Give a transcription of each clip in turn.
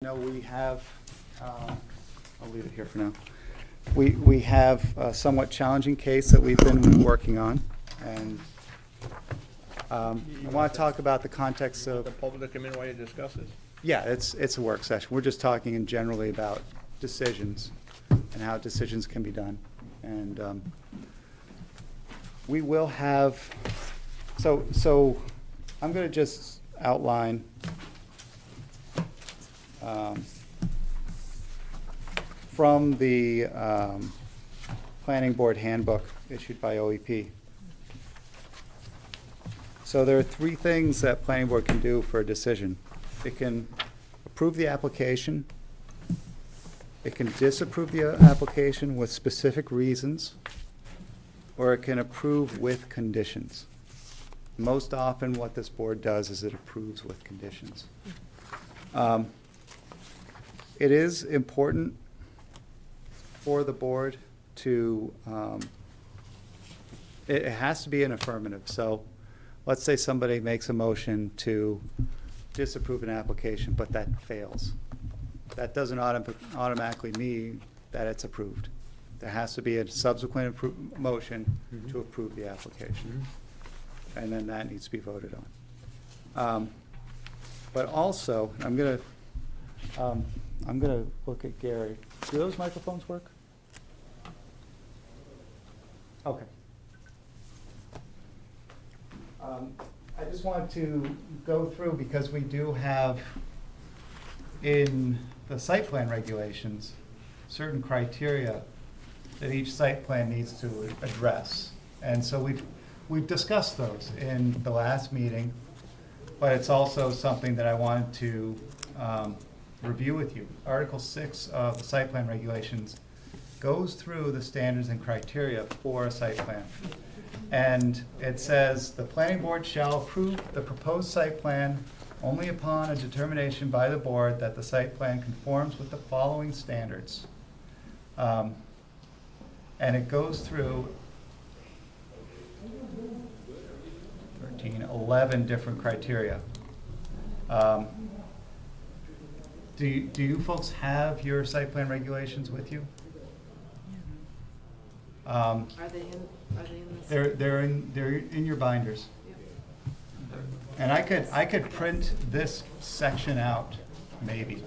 No, we have, I'll leave it here for now. We have a somewhat challenging case that we've been working on, and I want to talk about the context of. The public to come in while you discuss this? Yeah, it's a work session. We're just talking in generally about decisions and how decisions can be done. And we will have, so I'm going to just outline from the Planning Board Handbook issued by OEP. So there are three things that Planning Board can do for a decision. It can approve the application, it can disapprove the application with specific reasons, or it can approve with conditions. Most often what this board does is it approves with conditions. It is important for the board to, it has to be an affirmative. So let's say somebody makes a motion to disapprove an application, but that fails. That doesn't automatically mean that it's approved. There has to be a subsequent motion to approve the application. And then that needs to be voted on. But also, I'm gonna look at Gary. Do those microphones work? Okay. I just want to go through, because we do have in the site plan regulations certain criteria that each site plan needs to address. And so we've discussed those in the last meeting, but it's also something that I wanted to review with you. Article 6 of the site plan regulations goes through the standards and criteria for a site plan. And it says, the planning board shall approve the proposed site plan only upon a determination by the board that the site plan conforms with the following standards. And it goes through 11 different criteria. Do you folks have your site plan regulations with you? Are they in this? They're in your binders. Yep. And I could print this section out, maybe.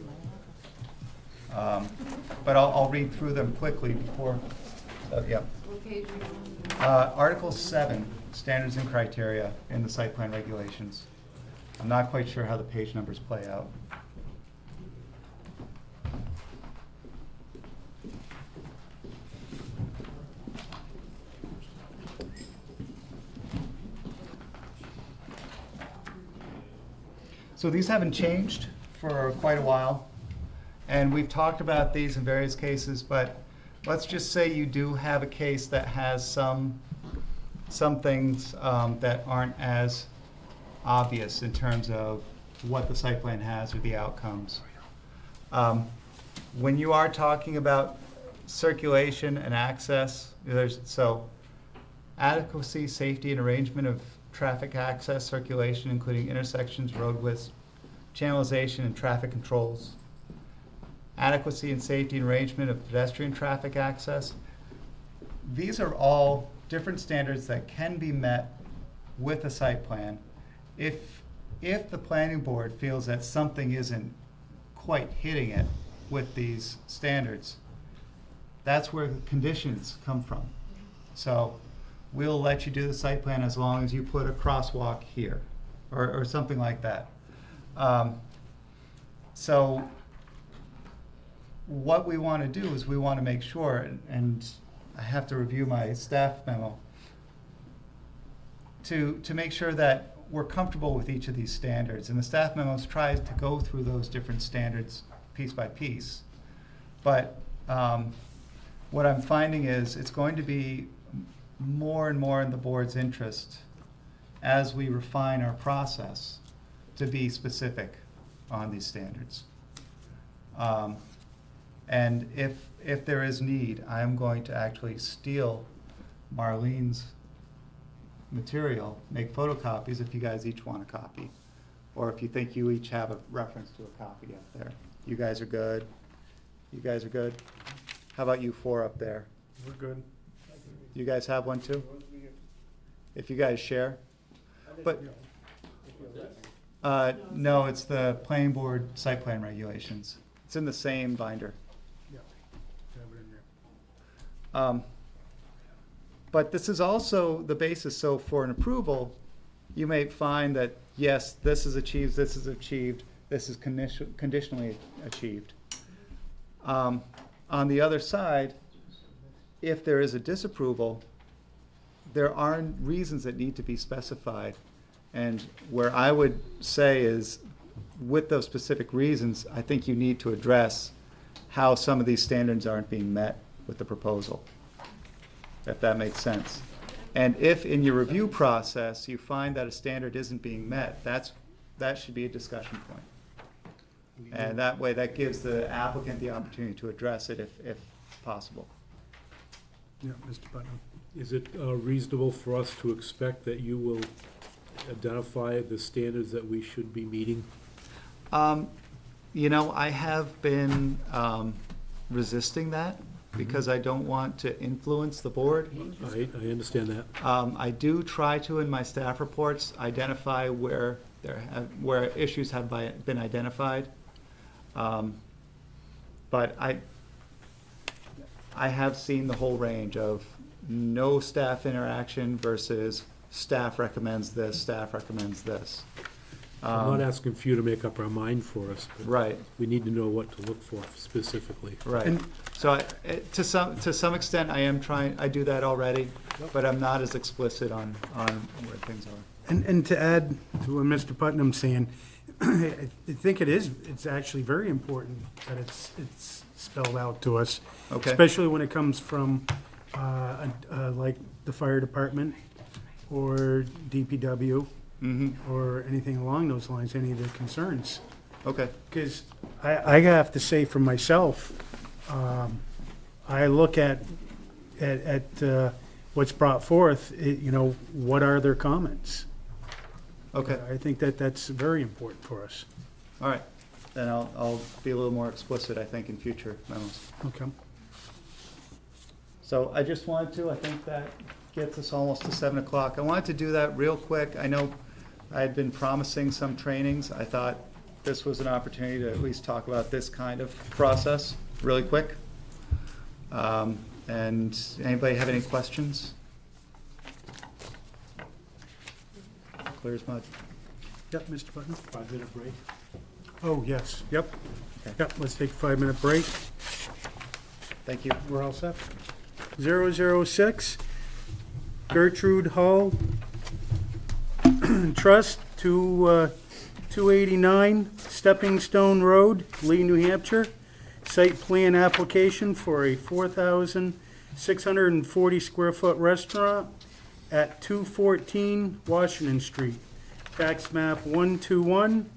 But I'll read through them quickly before, yeah. What page are you on? Article 7, standards and criteria in the site plan regulations. I'm not quite sure how the page numbers play out. So these haven't changed for quite a while, and we've talked about these in various cases, but let's just say you do have a case that has some things that aren't as obvious in terms of what the site plan has or the outcomes. When you are talking about circulation and access, so adequacy, safety, and arrangement of traffic access, circulation, including intersections, road widths, channelization, and traffic controls. Adequacy and safety and arrangement of pedestrian traffic access. These are all different standards that can be met with a site plan if the planning board feels that something isn't quite hitting it with these standards. That's where the conditions come from. So we'll let you do the site plan as long as you put a crosswalk here, or something like that. So what we want to do is we want to make sure, and I have to review my staff memo, to make sure that we're comfortable with each of these standards. And the staff memos tries to go through those different standards piece by piece. But what I'm finding is it's going to be more and more in the board's interest as we refine our process to be specific on these standards. And if there is need, I am going to actually steal Marlene's material, make photocopies if you guys each want a copy, or if you think you each have a reference to a copy up there. You guys are good? You guys are good? How about you four up there? We're good. You guys have one too? If you guys share? But, no, it's the planning board site plan regulations. It's in the same binder. Yeah. Have it in there. But this is also the basis, so for an approval, you may find that, yes, this is achieved, this is achieved, this is conditionally achieved. On the other side, if there is a disapproval, there are reasons that need to be specified. And where I would say is, with those specific reasons, I think you need to address how some of these standards aren't being met with the proposal, if that makes sense. And if in your review process you find that a standard isn't being met, that should be a discussion point. And that way, that gives the applicant the opportunity to address it if possible. Yeah, Mr. Putnam. Is it reasonable for us to expect that you will identify the standards that we should be meeting? You know, I have been resisting that because I don't want to influence the board. I understand that. I do try to, in my staff reports, identify where issues have been identified. But I have seen the whole range of no staff interaction versus staff recommends this, staff recommends this. I'm not asking for you to make up our mind for us, but Right, we need to know what to look for specifically. right. And- So to some extent, I do that already, but I'm not as explicit on where things are. And to add to what Mr. Putnam's saying, I think it's actually very important that it's spelled out to us. Okay. Especially when it comes from, like the fire department or DPW Mm-hmm, or anything along those lines, any of the concerns. okay, Because I have to say for myself, I look at what's brought forth, what are their comments? okay, I think that's very important for us. all right. Then I'll be a little more explicit, I think, in future memos. Okay. So I just wanted to, I think that gets us almost to 7 o'clock. I wanted to do that real quick. I know I had been promising some trainings. I thought this was an opportunity to at least talk about this kind of process really quick. And anybody have any questions? Clear as mud. Yep, Mr. Putnam? 5-minute break? Oh, yes, yep. Okay. Yep, let's take a 5-minute break. Thank you. We're all set. 006, Gertrude Hall Trust, 289 Stepping Stone Road, Lee, New Hampshire. Site plan application for a 4,640 square foot restaurant at 214 Washington Street. Tax map 121,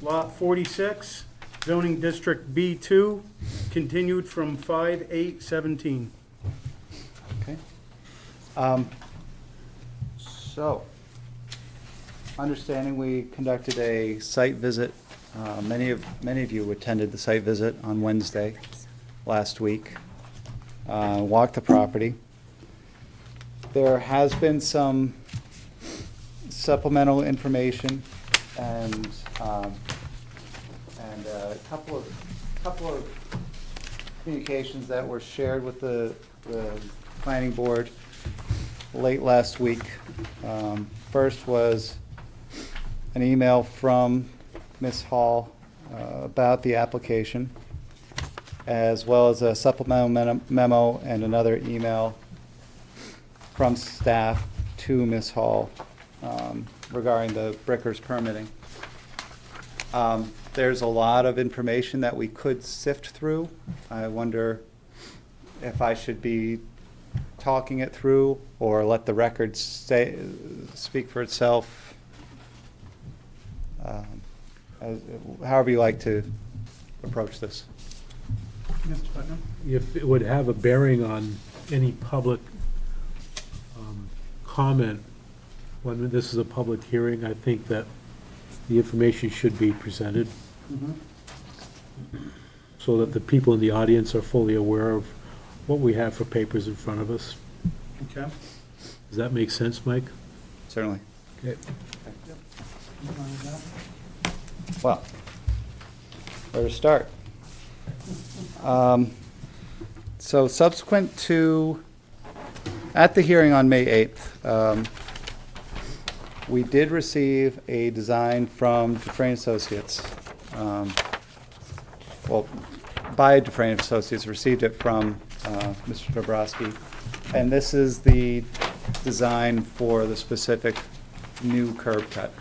lot 46, zoning district B2, continued from 5/8/17. Okay. So, understanding we conducted a site visit. Many of you attended the site visit on Wednesday last week. Walked the property. There has been some supplemental information and a couple of communications that were shared with the planning board late last week. First was an email from Ms. Hall about the application, as well as a supplemental memo and another email from staff to Ms. Hall regarding the Brickers permitting. There's a lot of information that we could sift through. I wonder if I should be talking it through or let the record speak for itself. However you like to approach this. Mr. Putnam? If it would have a bearing on any public comment, when this is a public hearing, I think that the information should be presented. so that the people in the audience are fully aware of what we have for papers in front of us. Okay. Does that make sense, Mike? Certainly. Okay. Well, where to start? So subsequent to, at the hearing on May 8th, we did receive a design from Dufresne Associates. Well, by Dufresne Associates, received it from Mr. Dobrowski. And this is the design for the specific new curb cut.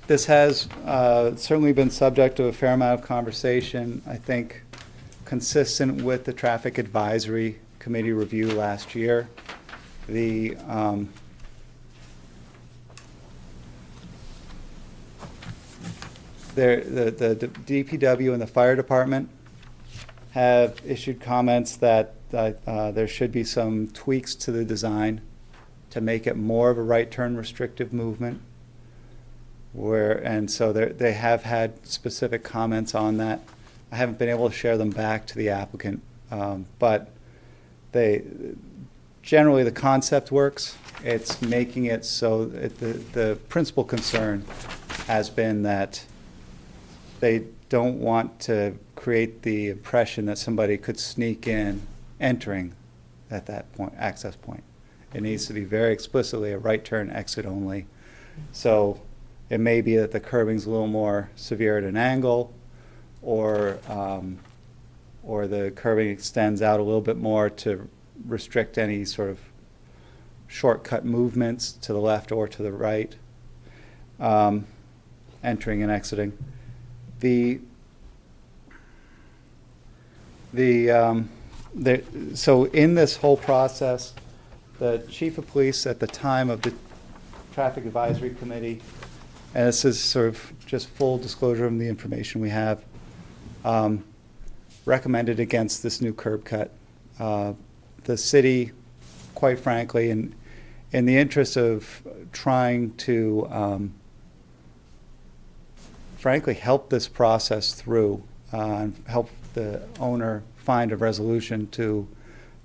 This has certainly been subject to a fair amount of conversation, I think consistent with the Traffic Advisory Committee review last year. The DPW and the fire department have issued comments that there should be some tweaks to the design to make it more of a right turn restrictive movement. And so they have had specific comments on that. I haven't been able to share them back to the applicant, but generally the concept works. It's making it so the principal concern has been that they don't want to create the impression that somebody could sneak in entering at that point, access point. It needs to be very explicitly a right turn exit only. So it may be that the curbing's a little more severe at an angle, or the curbing extends out a little bit more to restrict any sort of shortcut movements to the left or to the right, entering and exiting. So in this whole process, the chief of police at the time of the Traffic Advisory Committee, and this is sort of just full disclosure of the information we have, recommended against this new curb cut. The city, quite frankly, in the interest of trying to frankly help this process through and help the owner find a resolution to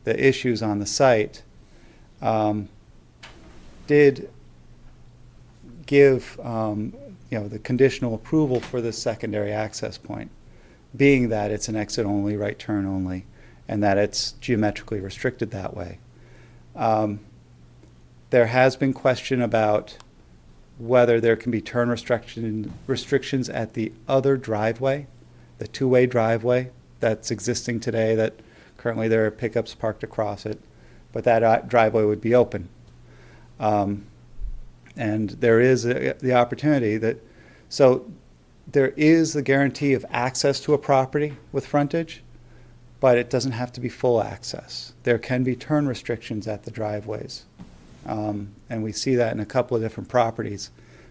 the issues on the site, did give the conditional approval for this secondary access point, being that it's an exit only, right turn only, and that it's geometrically restricted that way. There has been question about whether there can be turn restrictions at the other driveway, the two-way driveway that's existing today, that currently there are pickups parked across it, but that driveway would be open. And there is the opportunity so there is the guarantee of access to a property with frontage, but it doesn't have to be full access. There can be turn restrictions at the driveways. And we see that in a couple of different properties,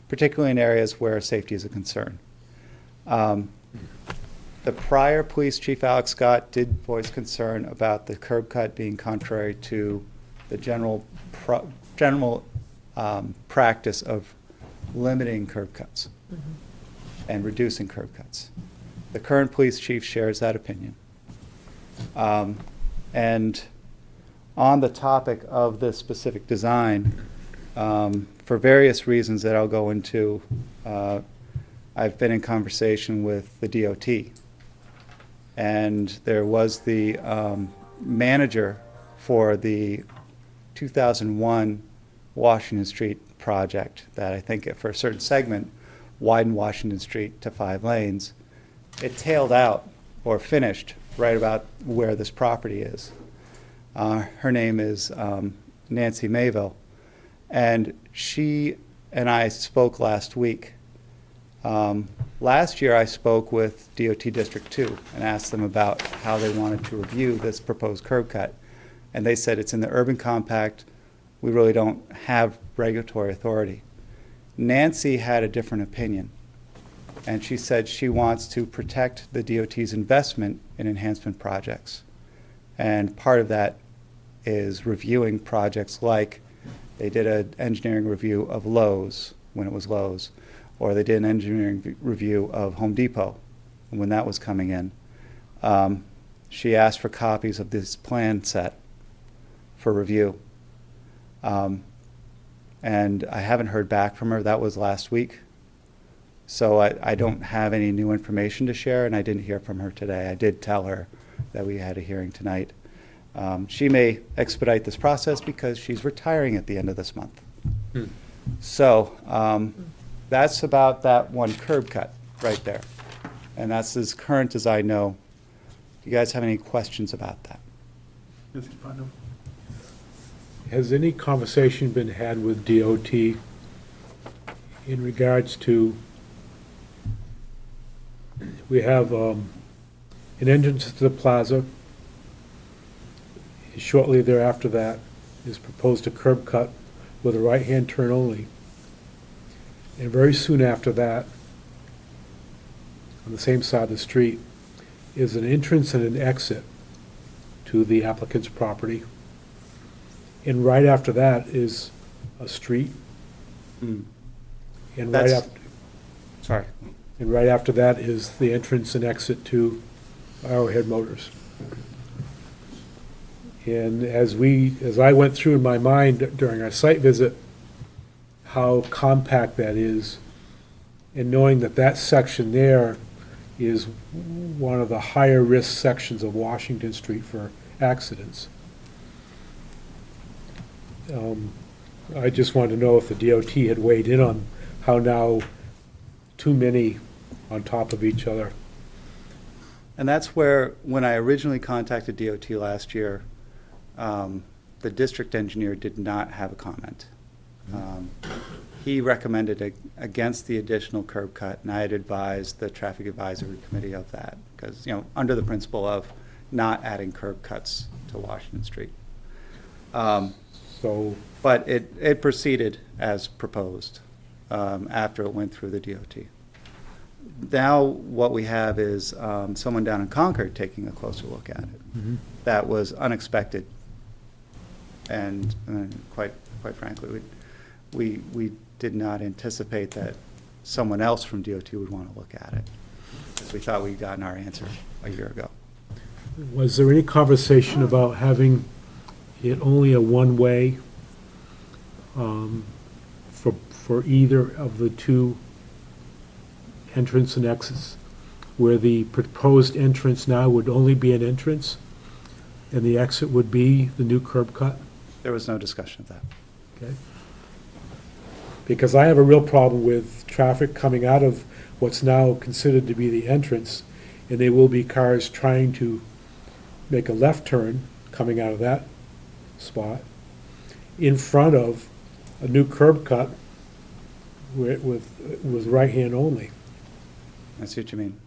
particularly in areas where safety is a concern. The prior police chief, Alex Scott, did voice concern about the curb cut being contrary to the general practice of limiting curb cuts and reducing curb cuts. The current police chief shares that opinion. And on the topic of this specific design, for various reasons that I'll go into, I've been in conversation with the DOT. And there was the manager for the 2001 Washington Street project that I think for a certain segment widened Washington Street to 5 lanes. It tailed out or finished right about where this property is. Her name is Nancy Mayville, and she and I spoke last week. Last year I spoke with DOT District 2 and asked them about how they wanted to review this proposed curb cut, and they said it's in the urban compact. We really don't have regulatory authority. Nancy had a different opinion, and she said she wants to protect the DOT's investment in enhancement projects. And part of that is reviewing projects like they did an engineering review of Lowe's when it was Lowe's, or they did an engineering review of Home Depot when that was coming in. She asked for copies of this plan set for review. And I haven't heard back from her. That was last week. So I don't have any new information to share, and I didn't hear from her today. I did tell her that we had a hearing tonight. She may expedite this process because she's retiring at the end of this month. So that's about that one curb cut right there. And that's as current as I know. Do you guys have any questions about that? Mr. Putnam? Has any conversation been had with DOT in regards to, we have an entrance to the plaza. Shortly thereafter that is proposed a curb cut with a right-hand turn only. And very soon after that, on the same side of the street, is an entrance and an exit to the applicant's property. And right after that is a street. And right That's- after, Sorry. and right after that is the entrance and exit to Arrowhead Motors. And as I went through in my mind during our site visit, how compact that is, and knowing that that section there is one of the higher risk sections of Washington Street for accidents. I just wanted to know if the DOT had weighed in on how now too many on top of each other. And that's where, when I originally contacted DOT last year, the district engineer did not have a comment. He recommended against the additional curb cut, and I had advised the traffic advisory committee of that, because, you know, under the principle of not adding curb cuts to Washington Street. So, But it proceeded as proposed after it went through the DOT. Now what we have is someone down in Concord taking a closer look at it. That was unexpected, and quite frankly, we did not anticipate that someone else from DOT would want to look at it, because we thought we'd gotten our answer a year ago. was there any conversation about having it only a one-way for either of the two entrance and exits, where the proposed entrance now would only be an entrance and the exit would be the new curb cut? There was no discussion of that. Okay. Because I have a real problem with traffic coming out of what's now considered to be the entrance, and there will be cars trying to make a left turn coming out of that spot in front of a new curb cut with right hand only. I see what you mean.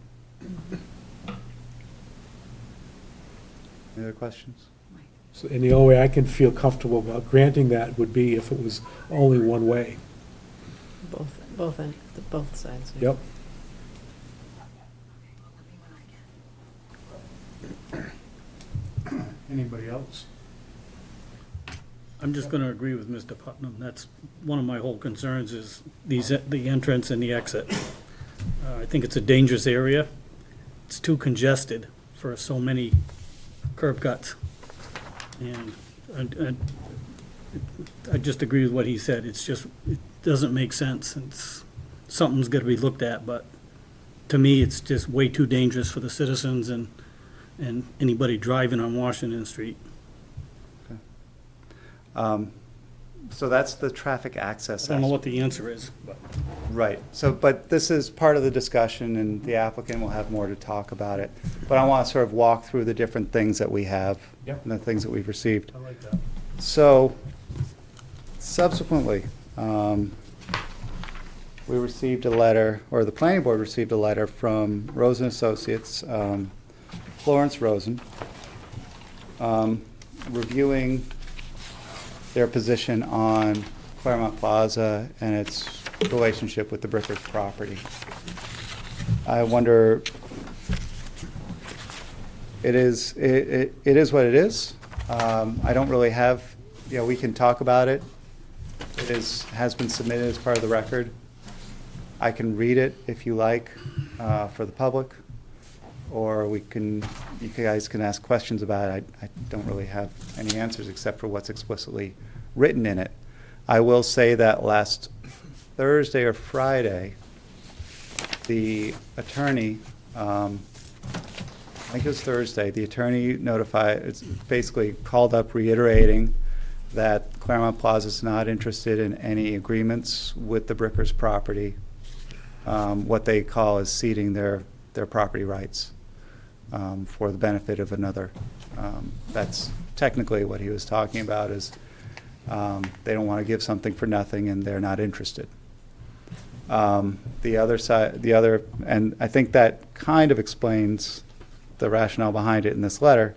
Any other questions? So, and the only way I can feel comfortable about granting that would be if it was only one way. Both sides. Yep. Anybody else? I'm just gonna agree with Mr. Putnam. That's one of my whole concerns is the entrance and the exit. I think it's a dangerous area. It's too congested for so many curb cuts. And I just agree with what he said. It's just, it doesn't make sense. Something's gotta be looked at, but to me, it's just way too dangerous for the citizens and anybody driving on Washington Street. So that's the traffic access. I don't know what the answer is, but. Right, so, but this is part of the discussion, and the applicant will have more to talk about it. But I want to sort of walk through the different things that we have. Yep. And the things that we've received. I like that. So subsequently, we received a letter, or the planning board received a letter from Rosen Associates, Florence Rosen, reviewing their position on Claremont Plaza and its relationship with the Brickers property. I wonder, it is what it is. I don't really have, we can talk about it. It has been submitted as part of the record. I can read it if you like, for the public, or you guys can ask questions about it. I don't really have any answers except for what's explicitly written in it. I will say that last Thursday or Friday, the attorney, I think it was Thursday, the attorney it's basically called up reiterating that Claremont Plaza is not interested in any agreements with the Brickers property, what they call is ceding their property rights for the benefit of another. That's technically what he was talking about, is they don't want to give something for nothing and they're not interested. The other, and I think that kind of explains the rationale behind it in this letter.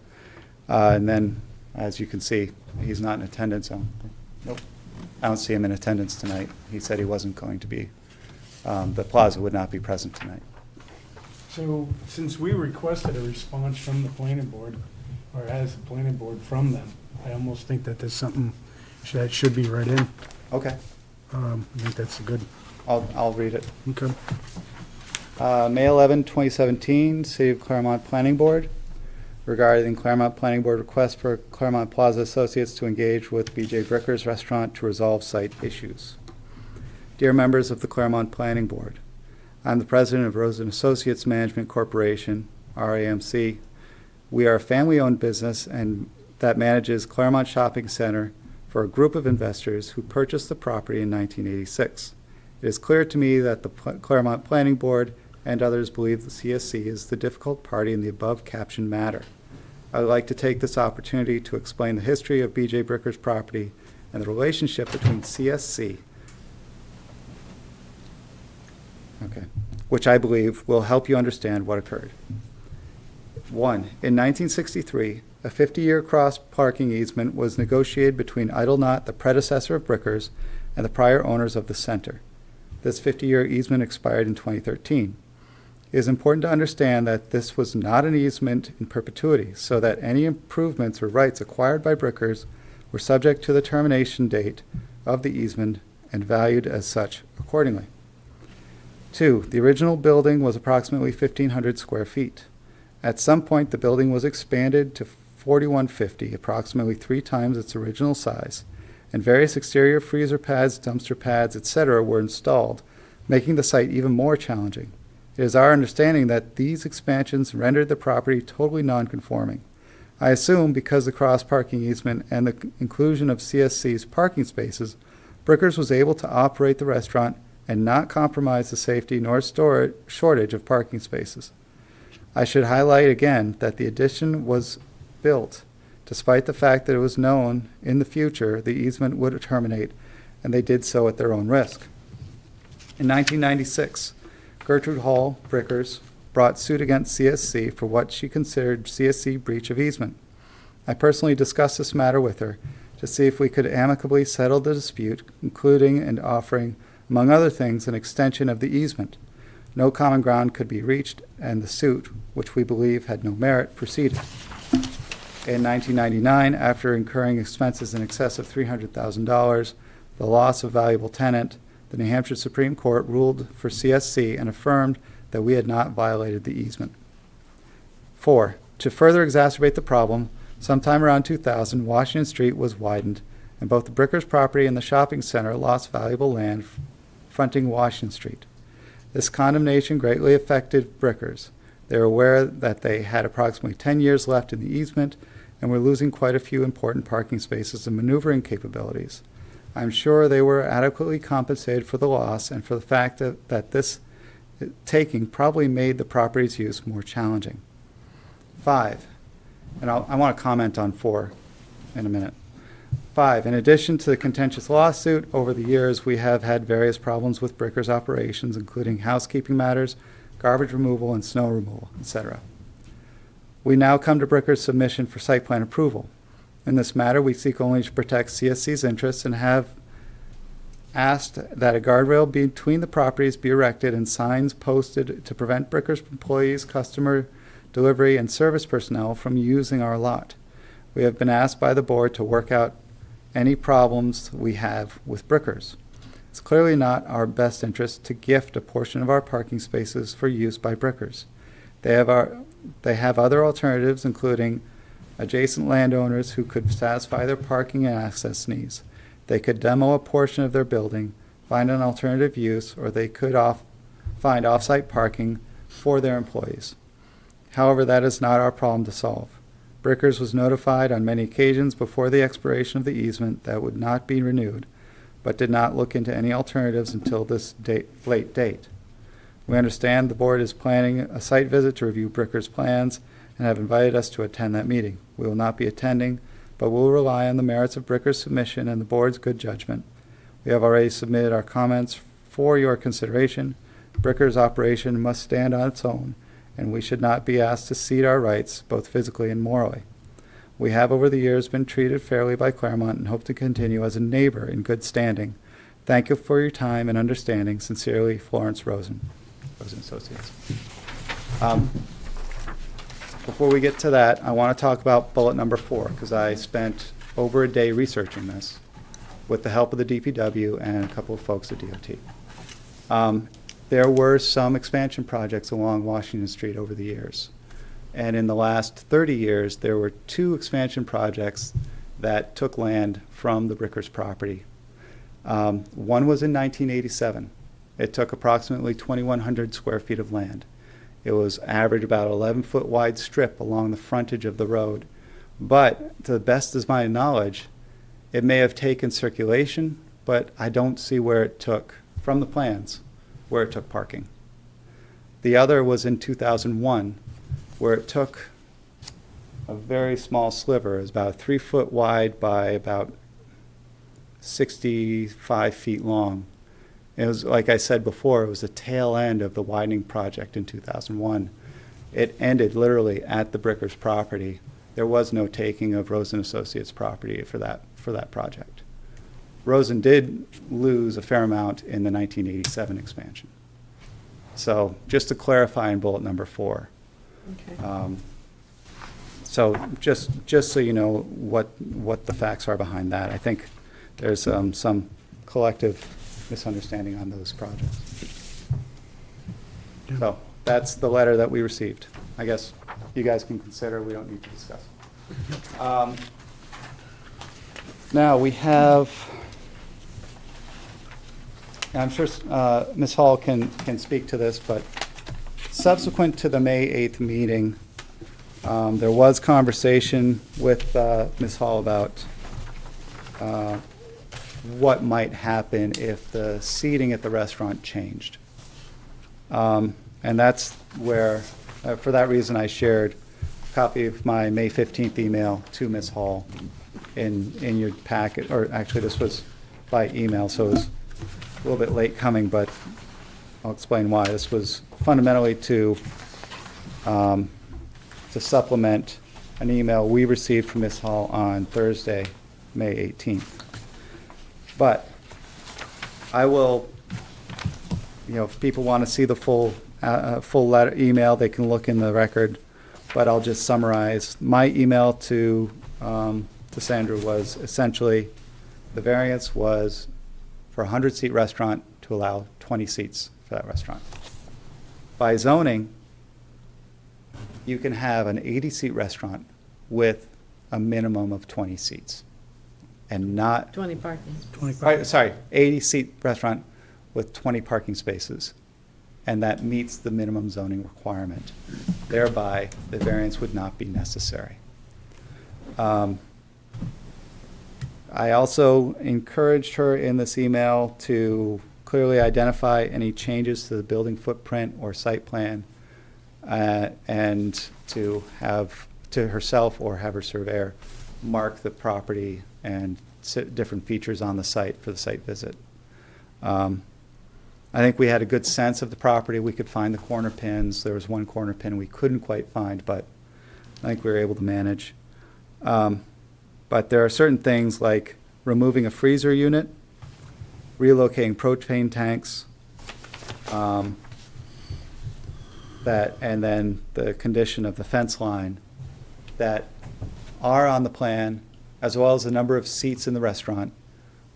And then, as you can see, he's not in attendance. Nope. I don't see him in attendance tonight. He said he wasn't going to be. The plaza would not be present tonight. So, since we requested a response from the planning board, or as the planning board from them, I almost think that there's something that should be read in. Okay. I think that's a good, I'll read it. okay. May 11, 2017, City of Claremont Planning Board. Regarding Claremont Planning Board request for Claremont Plaza Associates to engage with BJ Brickers Restaurant to resolve site issues. Dear members of the Claremont Planning Board, I'm the president of Rosen Associates Management Corporation, RAMC. We are a family-owned business and that manages Claremont Shopping Center for a group of investors who purchased the property in 1986. It is clear to me that the Claremont Planning Board and others believe the CSC is the difficult party in the above captioned matter. I would like to take this opportunity to explain the history of BJ Brickers property and the relationship between CSC, which I believe will help you understand what occurred. 1. In 1963, a 50-year cross-parking easement was negotiated between Idlenot, the predecessor of Brickers, and the prior owners of the center. This 50-year easement expired in 2013. It is important to understand that this was not an easement in perpetuity, so that any improvements or rights acquired by Brickers were subject to the termination date of the easement and valued as such accordingly. 2. The original building was approximately 1,500 square feet. At some point, the building was expanded to 4,150, approximately 3 times its original size, and various exterior freezer pads, dumpster pads, etc. were installed, making the site even more challenging. It is our understanding that these expansions rendered the property totally non-conforming. I assume because the cross-parking easement and the inclusion of CSC's parking spaces, Brickers was able to operate the restaurant and not compromise the safety nor shortage of parking spaces. I should highlight again that the addition was built despite the fact that it was known in the future the easement would terminate, and they did so at their own risk. In 1996, Gertrude Hall, Brickers, brought suit against CSC for what she considered CSC breach of easement. I personally discussed this matter with her to see if we could amicably settle the dispute, including and offering, among other things, an extension of the easement. No common ground could be reached, and the suit, which we believe had no merit, proceeded. In 1999, after incurring expenses in excess of $300,000, the loss of valuable tenant, the New Hampshire Supreme Court ruled for CSC and affirmed that we had not violated the easement. 4. To further exacerbate the problem, sometime around 2000, Washington Street was widened, and both the Brickers property and the shopping center lost valuable land fronting Washington Street. This condemnation greatly affected Brickers. They were aware that they had approximately 10 years left in the easement and were losing quite a few important parking spaces and maneuvering capabilities. I'm sure they were adequately compensated for the loss and for the fact that this taking probably made the property's use more challenging. 5, and I want to comment on 4 in a minute. 5, in addition to the contentious lawsuit, over the years we have had various problems with Brickers operations, including housekeeping matters, garbage removal, and snow removal, etc. We now come to Brickers' submission for site plan approval. In this matter, we seek only to protect CSC's interests and have asked that a guardrail between the properties be erected and signs posted to prevent Brickers' employees, customer delivery, and service personnel from using our lot. We have been asked by the board to work out any problems we have with Brickers. It's clearly not our best interest to gift a portion of our parking spaces for use by brickers. They have other alternatives, including adjacent landowners who could satisfy their parking and access needs. They could demo a portion of their building, find an alternative use, or they could find off-site parking for their employees. However, that is not our problem to solve. Brickers was notified on many occasions before the expiration of the easement that would not be renewed, but did not look into any alternatives until this late date. We understand the board is planning a site visit to review Brickers' plans and have invited us to attend that meeting. We will not be attending, but will rely on the merits of Brickers' submission and the board's good judgment. We have already submitted our comments for your consideration. Brickers' operation must stand on its own, and we should not be asked to cede our rights, both physically and morally. We have over the years been treated fairly by Claremont and hope to continue as a neighbor in good standing. Thank you for your time and understanding. Sincerely, Florence Rosen Associates. Before we get to that, I want to talk about bullet number 4, because I spent over a day researching this with the help of the DPW and a couple of folks at DOT. There were some expansion projects along Washington Street over the years. And in the last 30 years, there were 2 expansion projects that took land from the Brickers property. One was in 1987. It took approximately 2,100 square feet of land. It was average about 11-foot wide strip along the frontage of the road. But to the best of my knowledge, it may have taken circulation, but I don't see where it took, from the plans, where it took parking. The other was in 2001, where it took a very small sliver. It was about 3 foot wide by about 65 feet long. It was, like I said before, it was the tail end of the widening project in 2001. It ended literally at the Brickers property. There was no taking of Rosen Associates property for that project. Rosen did lose a fair amount in the 1987 expansion. So just to clarify in bullet number 4. Okay. So just so you know what the facts are behind that, I think there's some collective misunderstanding on those projects. So that's the letter that we received. I guess you guys can consider, we don't need to discuss. Now we have, I'm sure Ms. Hall can speak to this, but subsequent to the May 8th meeting, there was conversation with Ms. Hall about what might happen if the seating at the restaurant changed. And that's where, for that reason, I shared a copy of my May 15th email to Ms. Hall in your packet, or actually this was by email, so it was a little bit late coming, but I'll explain why. This was fundamentally to supplement an email we received from Ms. Hall on Thursday, May 18th. But I will, if people want to see the full letter email, they can look in the record. But I'll just summarize. My email to Sandra was essentially the variance was for a 100-seat restaurant to allow 20 seats for that restaurant. By zoning, you can have an 80-seat restaurant with a minimum of 20 seats. And not 20 parking. 80-seat restaurant with 20 parking spaces, and that meets the minimum zoning requirement. Thereby, the variance would not be necessary. I also encouraged her in this email to clearly identify any changes to the building footprint or site plan, and to have to herself or have her surveyor mark the property and different features on the site for the site visit. I think we had a good sense of the property. We could find the corner pins. There was one corner pin we couldn't quite find, but I think we were able to manage. But there are certain things like removing a freezer unit, relocating propane tanks, and then the condition of the fence line that are on the plan, as well as the number of seats in the restaurant.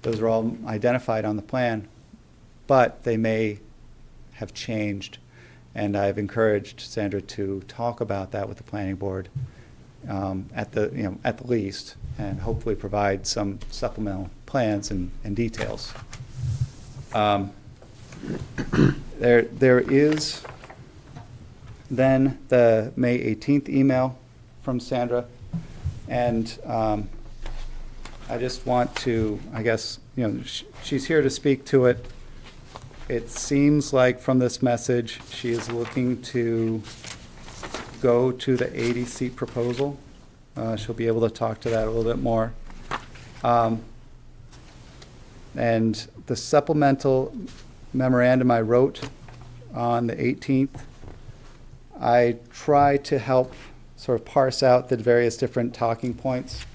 Those are all identified on the plan, but they may have changed. And I've encouraged Sandra to talk about that with the planning board at the least, and hopefully provide some supplemental plans and details. There is then the May 18th email from Sandra, and I just want to, I guess, she's here to speak to it. It seems like from this message, she is looking to go to the 80-seat proposal. She'll be able to talk to that a little bit more. And the supplemental memorandum I wrote on the 18th, I tried to help sort of parse out the various different talking points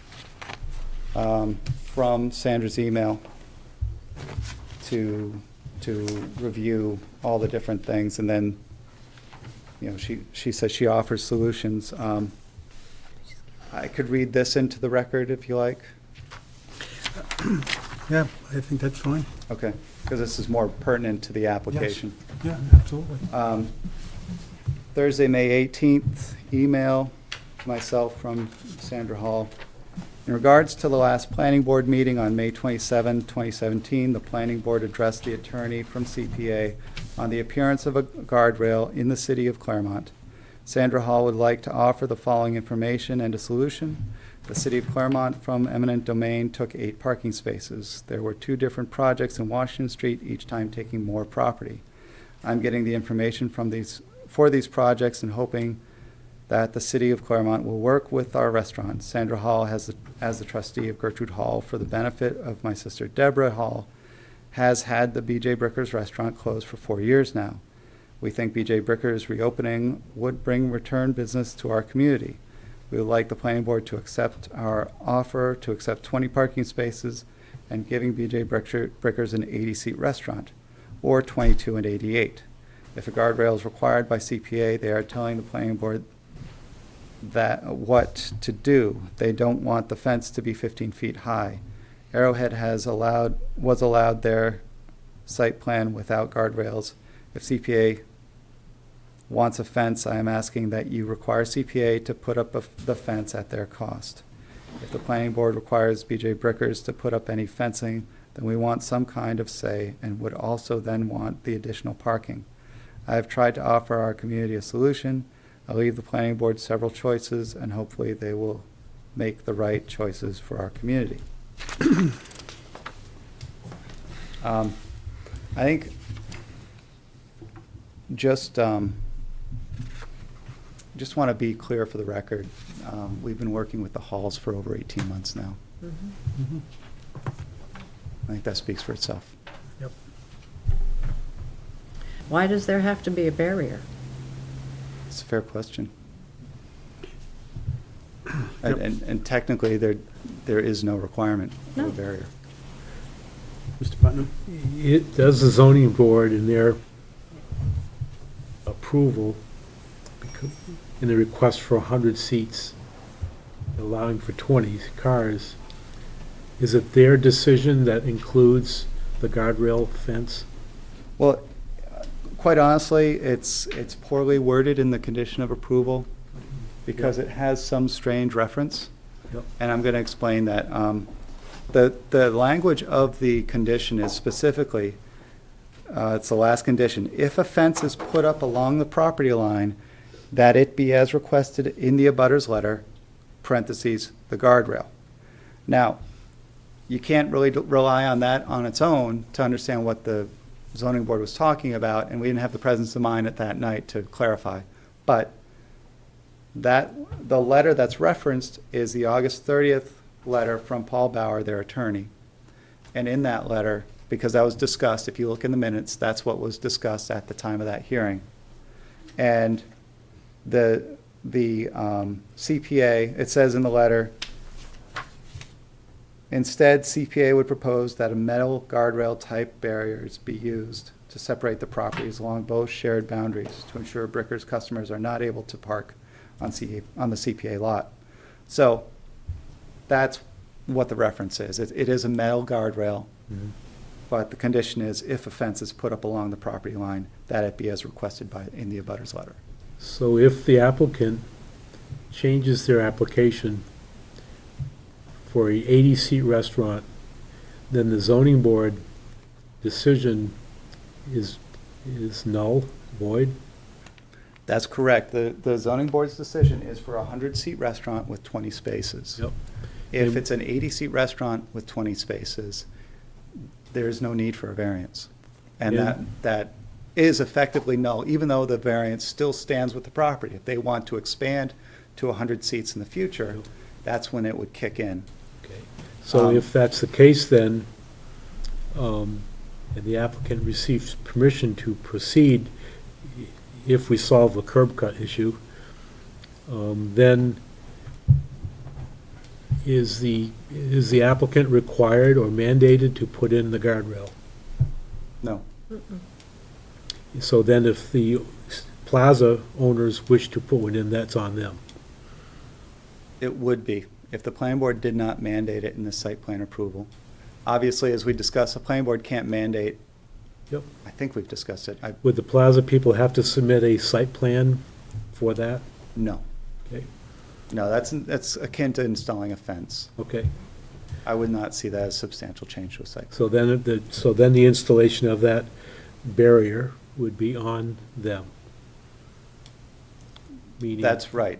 from Sandra's email to review all the different things, and then she says she offers solutions. I could read this into the record if you like. Yeah, I think that's fine. Okay, because this is more pertinent to the application. Yeah, absolutely. Thursday, May 18th, email to myself from Sandra Hall. In regards to the last planning board meeting on May 27, 2017, the planning board addressed the attorney from CPA on the appearance of a guardrail in the city of Claremont. Sandra Hall would like to offer the following information and a solution. The city of Claremont from eminent domain took 8 parking spaces. There were 2 different projects in Washington Street, each time taking more property. I'm getting the information for these projects and hoping that the city of Claremont will work with our restaurant. Sandra Hall, as the trustee of Gertrude Hall, for the benefit of my sister Deborah Hall, has had the B.J. Bricker's restaurant closed for 4 years now. We think B.J. Bricker's reopening would bring return business to our community. We would like the planning board to accept our offer to accept 20 parking spaces and giving B.J. Bricker's an 80-seat restaurant, or 22 and 88. If a guardrail is required by CPA, they are telling the planning board that what to do. They don't want the fence to be 15 feet high. Arrowhead was allowed their site plan without guardrails. If CPA wants a fence, I am asking that you require CPA to put up the fence at their cost. If the planning board requires B.J. Brickers to put up any fencing, then we want some kind of say and would also then want the additional parking. I have tried to offer our community a solution. I leave the planning board several choices, and hopefully they will make the right choices for our community. I think just want to be clear for the record. We've been working with the Halls for over 18 months now. Mhm. I think that speaks for itself. Yep. Why does there have to be a barrier? It's a fair question. Yep. And technically, there is no requirement for a No. barrier. Mr. Putnam? It does the zoning board in their approval, in the request for 100 seats, allowing for 20 cars, is it their decision that includes the guardrail fence? Well, quite honestly, it's poorly worded in the condition of approval because it has some strange reference. Yep. And I'm going to explain that. The language of the condition is specifically, it's the last condition, if a fence is put up along the property line, that it be as requested in the abutter's letter, parentheses, the guardrail. Now, you can't really rely on that on its own to understand what the zoning board was talking about, and we didn't have the presence of mind at that night to clarify. But the letter that's referenced is the August 30th letter from Paul Bauer, their attorney. And in that letter, because that was discussed, if you look in the minutes, that's what was discussed at the time of that hearing. And the CPA, it says in the letter, instead, CPA would propose that a metal guardrail type barriers be used to separate the properties along both shared boundaries to ensure Bricker's customers are not able to park on the CPA lot. So that's what the reference is. It is a metal guardrail. Mhm. But the condition is if a fence is put up along the property line, that it be as requested in the abutters letter. So if the applicant changes their application for a 80-seat restaurant, then the zoning board decision is null, void? That's correct. The zoning board's decision is for a 100-seat restaurant with 20 spaces. Yep. If it's an 80-seat restaurant with 20 spaces, there is no need for a variance. And Yeah. that is effectively null, even though the variance still stands with the property. If they want to expand to 100 seats in the future, that's when it would kick in. Okay. So if that's the case, then, and the applicant receives permission to proceed, if we solve the curb cut issue, then is the applicant required or mandated to put in the guardrail? No. So then if the plaza owners wish to put one in, that's on them. It would be, if the planning board did not mandate it in the site plan approval. Obviously, as we discussed, the planning board can't mandate. Yep. I think we've discussed it. Would the plaza people have to submit a site plan for that? No. Okay, No, that's akin to installing a fence. okay. I would not see that as substantial change to a site. So then, the installation of that barrier would be on them. Meaning. That's right.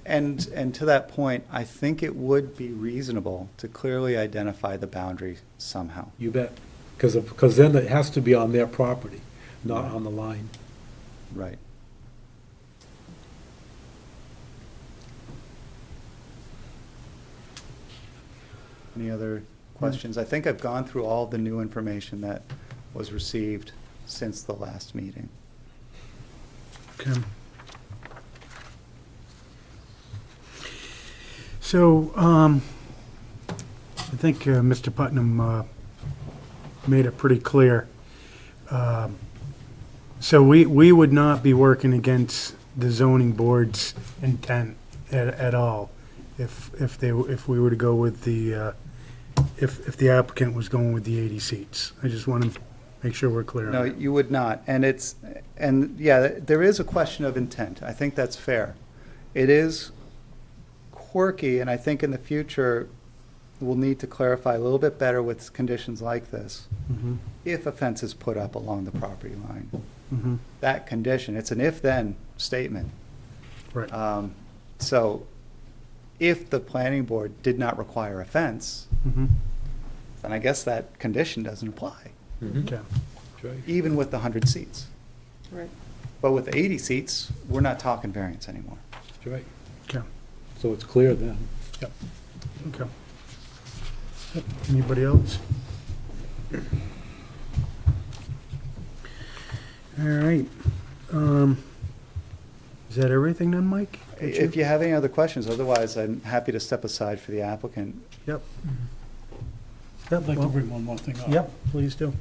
And to that point, I think it would be reasonable to clearly identify the boundary somehow. You bet, because then it has to be on their property, not on the line. Right. Any other questions? I think I've gone through all the new information that was received since the last meeting. Okay. So, I think Mr. Putnam made it pretty clear. So we would not be working against the zoning board's intent at all if we were to go with the, if the applicant was going with the 80 seats. I just want to make sure we're clear on No, that. you would not. And yeah, there is a question of intent. I think that's fair. It is quirky, and I think in the future, we'll need to clarify a little bit better with conditions like this. Mhm, If a fence is put up along the property line, mhm. that condition, it's an if-then statement. Right. So if the planning board did not require a fence, Mhm. then I guess that condition doesn't apply, Mhm. Okay. That's right. even with the 100 seats. Right. But with the 80 seats, we're not talking variance anymore. That's right. Okay. So it's clear then. Yep. Okay. Yep. Anybody else? All right. Is that everything then, Mike? If you have any other questions, otherwise I'm happy to step aside for the applicant. Yep. Yep, I'd like to well, bring one more thing up. yep, please do.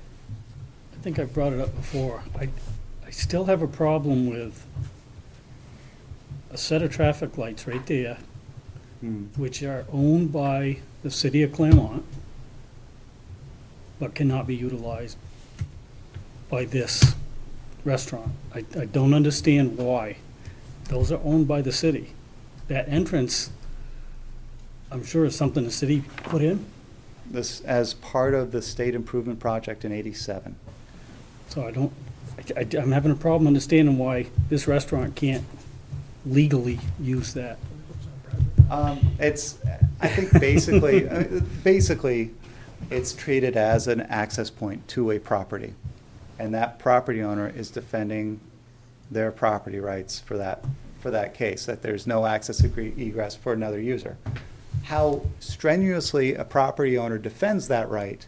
I think I've brought it up before. I still have a problem with a set of traffic lights right there, which are owned by the city of Claremont, but cannot be utilized by this restaurant. I don't understand why. Those are owned by the city. That entrance, I'm sure is something the city put in, This, as part of the state improvement project in '87. so I'm having a problem understanding why this restaurant can't legally use that. It's, I think basically, it's treated as an access point to a property. And that property owner is defending their property rights for that case, that there's no access egress for another user. How strenuously a property owner defends that right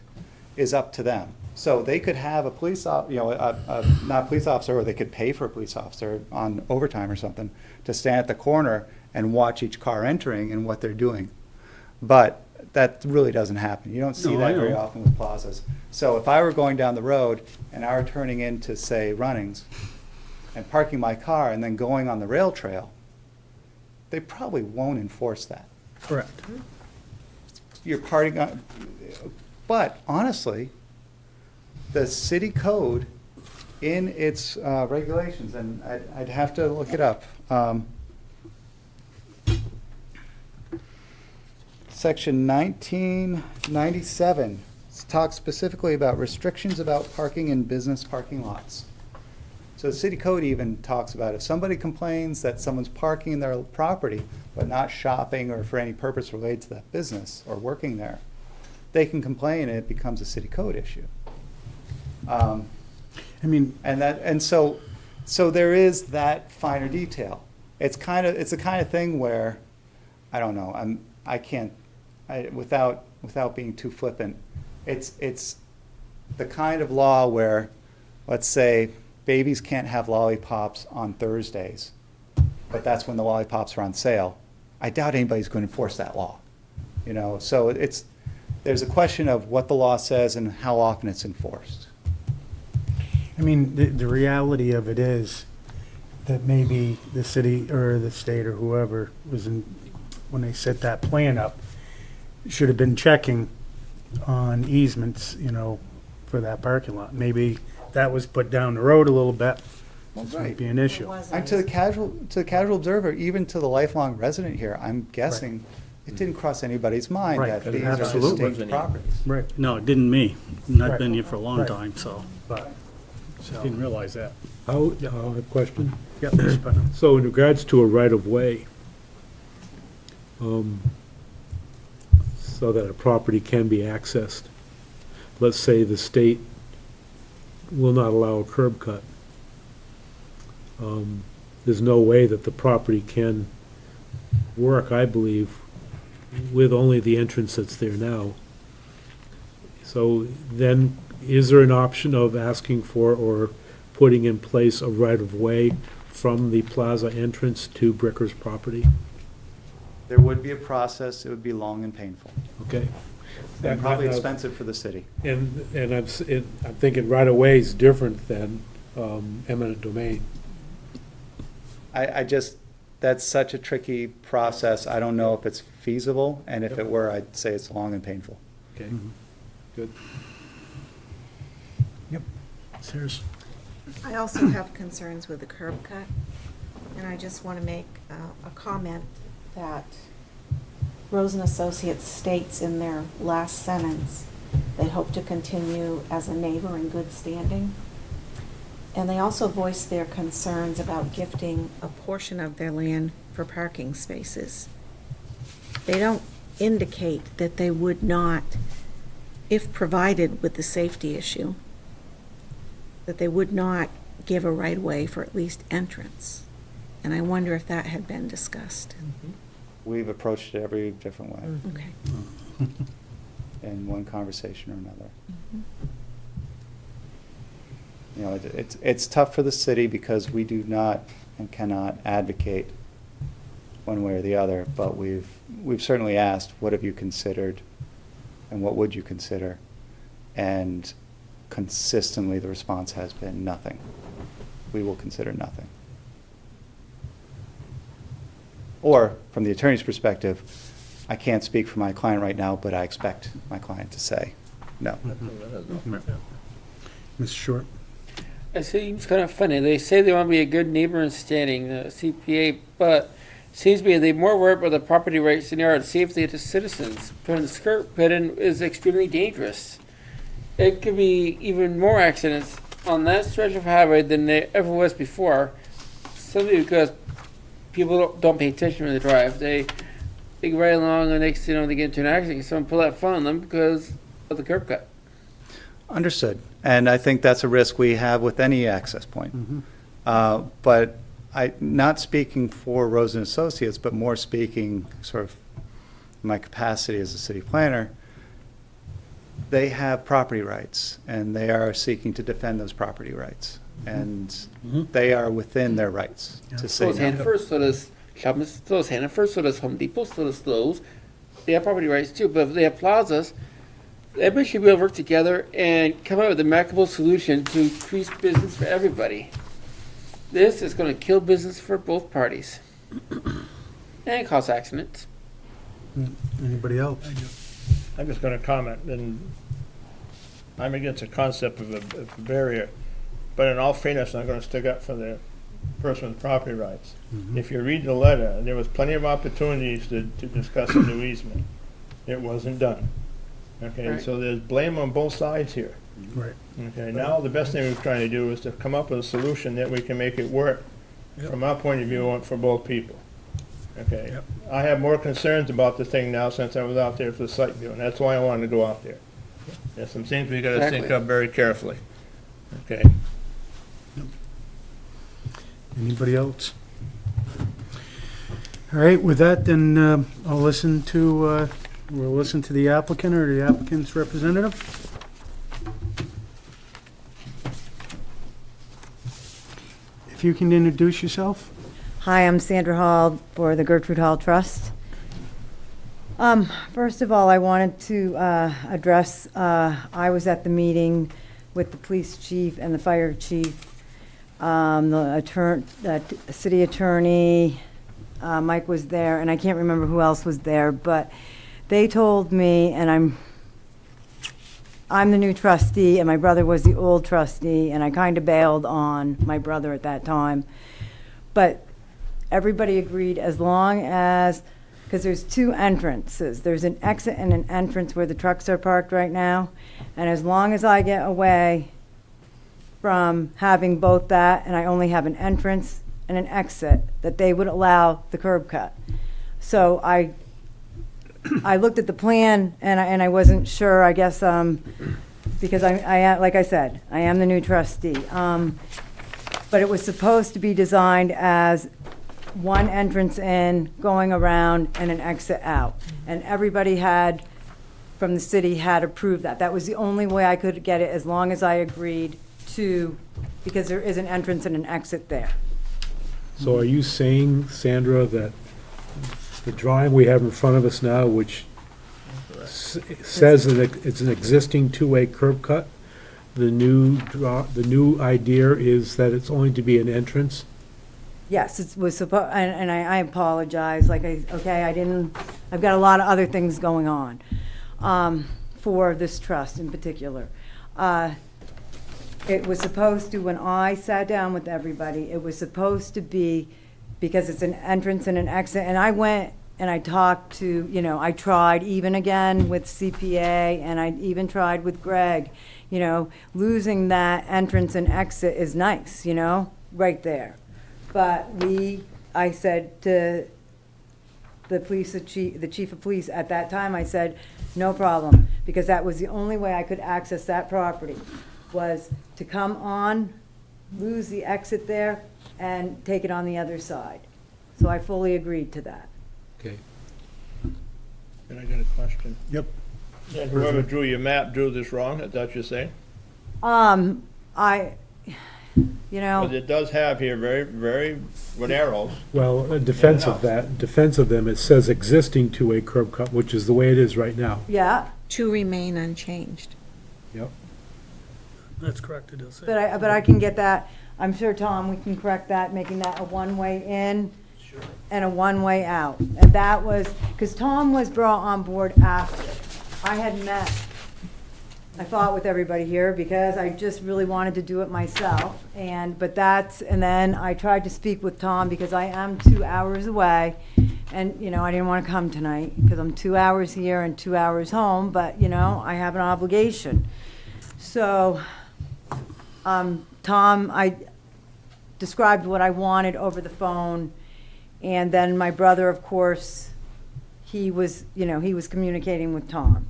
is up to them. So they could have a police, not a police officer, or they could pay for a police officer on overtime or something to stand at the corner and watch each car entering and what they're doing. But that really doesn't happen. You don't see No, I that very know. often with plazas. So if I were going down the road and I were turning into, say, Runnings and parking my car and then going on the rail trail, they probably won't enforce that. Correct. You're parting on, but honestly, the city code in its regulations, and I'd have to look it up. Section 1997 talks specifically about restrictions about parking in business parking lots. So the city code even talks about if somebody complains that someone's parking in their property, but not shopping or for any purpose related to that business or working there, they can complain and it becomes a city code issue. I mean, And so there is that finer detail. It's the kind of thing where, I don't know, without being too flippant, it's the kind of law where, let's say, babies can't have lollipops on Thursdays, but that's when the lollipops are on sale. I doubt anybody's going to enforce that law, you know. So there's a question of what the law says and how often it's enforced. I mean, the reality of it is that maybe the city or the state or whoever was when they set that plan up, should have been checking on easements, you know, for that parking lot. Maybe that was put down the road a little bit. This might be an issue. And to the casual observer, even to the lifelong resident here, I'm guessing it didn't cross anybody's mind Right, that these are absolutely. distinct properties. Right. No, it didn't me. And I've Right. been here for a long Right. time, so But, didn't realize that. I have a question. yeah, Mr. Putnam. So in regards to a right-of-way, so that a property can be accessed, let's say the state will not allow a curb cut. There's no way that the property can work, I believe, with only the entrance that's there now. So then, is there an option of asking for or putting in place a right-of-way from the plaza entrance to Bricker's property? There would be a process, it would be long and painful, Okay. and probably expensive for the city. And I'm thinking right-of-way is different than eminent domain. I just, that's such a tricky process, I don't know if it's feasible, and if it were, I'd say it's long and painful. Okay, good. Yep. Serious. I also have concerns with the curb cut, and I just want to make a comment that Rose and Associates states in their last sentence, they hope to continue as a neighbor in good standing. And they also voice their concerns about gifting a portion of their land for parking spaces. They don't indicate that they would not, if provided with the safety issue, that they would not give a right-of-way for at least entrance. And I wonder if that had been discussed. We've approached it every different way, Okay. in one conversation or another. You know, it's tough for the city because we do not and cannot advocate one way or the other, but we've certainly asked, what have you considered, and what would you consider? And consistently, the response has been nothing. We will consider nothing. Or, from the attorney's perspective, I can't speak for my client right now, but I expect my client to say no. Mr. Short. It seems kind of funny. They say they want to be a good neighbor in standing, the CPA, but seems to me they more worry about the property rights than they are the safety of the citizens. Putting the skirt pit in is extremely dangerous. It could be even more accidents on that stretch of highway than there ever was before, simply because people don't pay attention when they drive. They go right along, and next thing you know, they get into an accident. Someone pull that phone on them because of the curb cut. Understood. And I think that's a risk we have with any access point. But not speaking for Rose and Associates, but more speaking sort of my capacity as a city planner, they have property rights, and they are seeking to defend those property rights. And they are within their rights to So say does no. Hannaford, so does shopping, so does Hannaford, so does Home Depot, so does Lowe's. They have property rights too, but if they have plazas, everybody should be able to work together and come up with a amicable solution to increase business for everybody. This is gonna kill business for both parties. And cause accidents. Anybody else? I'm just gonna comment, and I'm against the concept of a barrier, but in all fairness, I'm gonna stick up for the person with property rights. If you read the letter, there was plenty of opportunities to discuss a new easement. It wasn't done. Okay, Right. so there's blame on both sides here. Right. Okay, now the best thing we're trying to do is to come up with a solution that we can make it work from our point of view for both people. Okay, Yep. I have more concerns about the thing now since I was out there for the site view, and that's why I wanted to go out there. There's some things we gotta think Exactly. of very carefully. Okay, Anybody else? All right, with that, then we'll listen to the applicant or the applicant's representative. If you can introduce yourself. Hi, I'm Sandra Hall for the Gertrude Hall Trust. First of all, I wanted to address, I was at the meeting with the police chief and the fire chief, the city attorney, Mike was there, and I can't remember who else was there, but they told me, and I'm the new trustee, and my brother was the old trustee, and I kind of bailed on my brother at that time. But everybody agreed as long as, because there's two entrances. There's an exit and an entrance where the trucks are parked right now. And as long as I get away from having both that, and I only have an entrance and an exit, that they would allow the curb cut. So I looked at the plan and I wasn't sure, I guess, because like I said, I am the new trustee. But it was supposed to be designed as one entrance in, going around, and an exit out. And everybody from the city had approved that. That was the only way I could get it, as long as I agreed to, because there is an entrance and an exit there. So are you saying, Sandra, that the drawing we have in front of us now, which says that it's an existing two-way curb cut, the new idea is that it's only to be an entrance? Yes, it was supposed, and I apologize, I've got a lot of other things going on, for this trust in particular. It was supposed to, when I sat down with everybody, it was supposed to be, because it's an entrance and an exit, and I went and I talked to, I tried even again with CPA, and I even tried with Greg, losing that entrance and exit is nice, right there. But I said to the chief of police at that time, I said, no problem, because that was the only way I could access that property, was to come on, lose the exit there, and take it on the other side. So I fully agreed to that. Okay. and I got a question. Yep. And whoever drew your map drew this wrong, is that what you're saying? I, But it does have here very, with arrows. Well, in defense of them, it says existing two-way curb cut, which is the way it is right now. yeah, To remain unchanged. Yep. That's correct, it does say. but I can get that, I'm sure, Tom, we can correct that, making that a one-way in and a one-way out. And that was, because Tom was brought on board after. I had met, I fought with everybody here because I just really wanted to do it myself. And then I tried to speak with Tom because I am 2 hours away. And, I didn't want to come tonight because I'm 2 hours here and 2 hours home, but, I have an obligation. So, Tom, I described what I wanted over the phone. And then my brother, of course, he was communicating with Tom.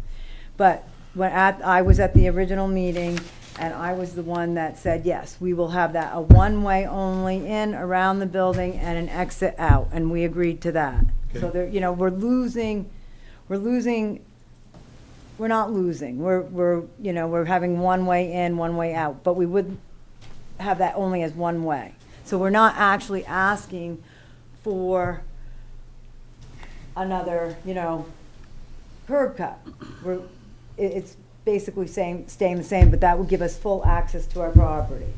But I was at the original meeting, and I was the one that said, yes, we will have that, a one-way only in, around the building, and an exit out, and we agreed to that. So there, we're not losing, we're having one way in, one way out, but we would have that only as one way. So we're not actually asking for another, curb cut. It's basically staying the same, but that would give us full access to our property.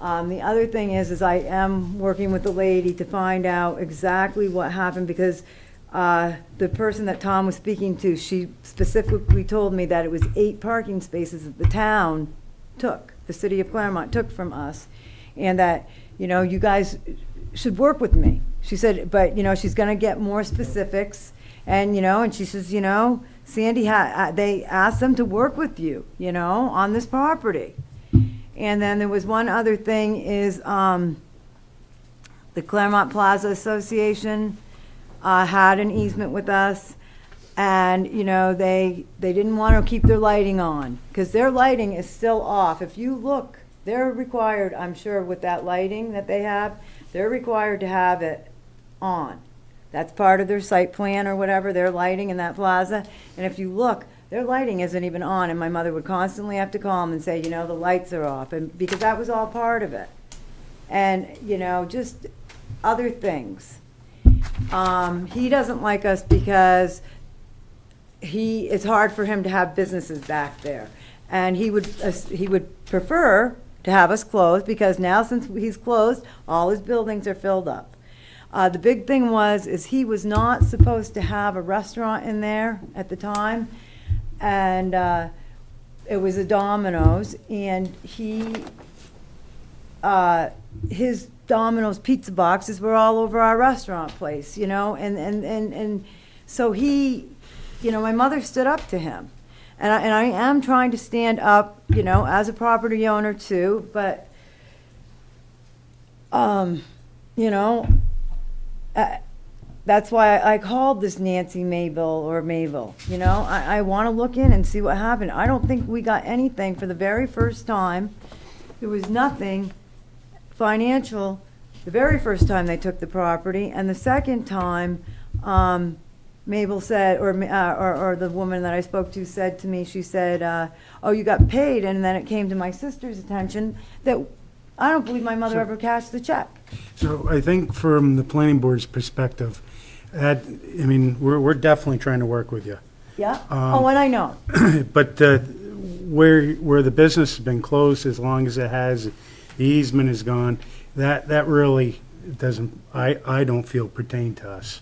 The other thing is I am working with the lady to find out exactly what happened, because The person that Tom was speaking to, she specifically told me that it was 8 parking spaces that the town took, the city of Claremont took from us, and that, you know, you guys should work with me. She said, but, you know, she's gonna get more specifics, and, you know, and she says, you know, Sandy they asked them to work with you, you know, on this property. And then there was one other thing is, the Claremont Plaza Association, had an easement with us, and, you know, they didn't want to keep their lighting on, because their lighting is still off. If you look, they're required, I'm sure, with that lighting that they have, they're required to have it on. That's part of their site plan or whatever, their lighting in that plaza. And if you look, their lighting isn't even on, and my mother would constantly have to call them and say, you know, the lights are off, and because that was all part of it. And, you know, just other things. He doesn't like us because it's hard for him to have businesses back there. And he would prefer to have us closed, because now since he's closed, all his buildings are filled up. The big thing is he was not supposed to have a restaurant in there at the time. And it was a Domino's, and his Domino's pizza boxes were all over our restaurant place, you know, and so he, you know, my mother stood up to him. And I am trying to stand up, you know, as a property owner too, but, you know, that's why I called this Nancy Mabel, you know, I want to look in and see what happened. I don't think we got anything for the very first time. There was nothing financial the very first time they took the property, and the second time, Mabel said, or the woman that I spoke to said to me, she said, oh, you got paid, and then it came to my sister's attention that I don't believe my mother ever cashed the check. So I think from the planning board's perspective, I mean, we're definitely trying to work with you. Yeah? Oh, and I know. But where the business has been closed, as long as it has, the easement is gone, that really doesn't, I don't feel pertain to us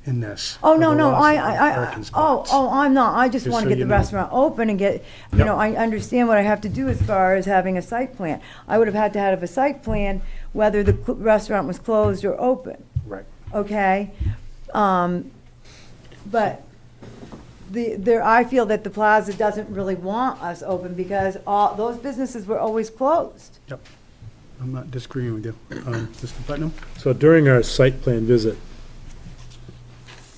in this. Oh, no, The no, loss of parking spots. I'm not. I just Just want to so get you the know. restaurant open and get, you Yep. know, I understand what I have to do as far as having a site plan. I would have had to have a site plan whether the restaurant was closed or open, Right. okay? But I feel that the plaza doesn't really want us open because all, those businesses were always closed. Yep. I'm not disagreeing with you. Mr. Putnam? So during our site plan visit,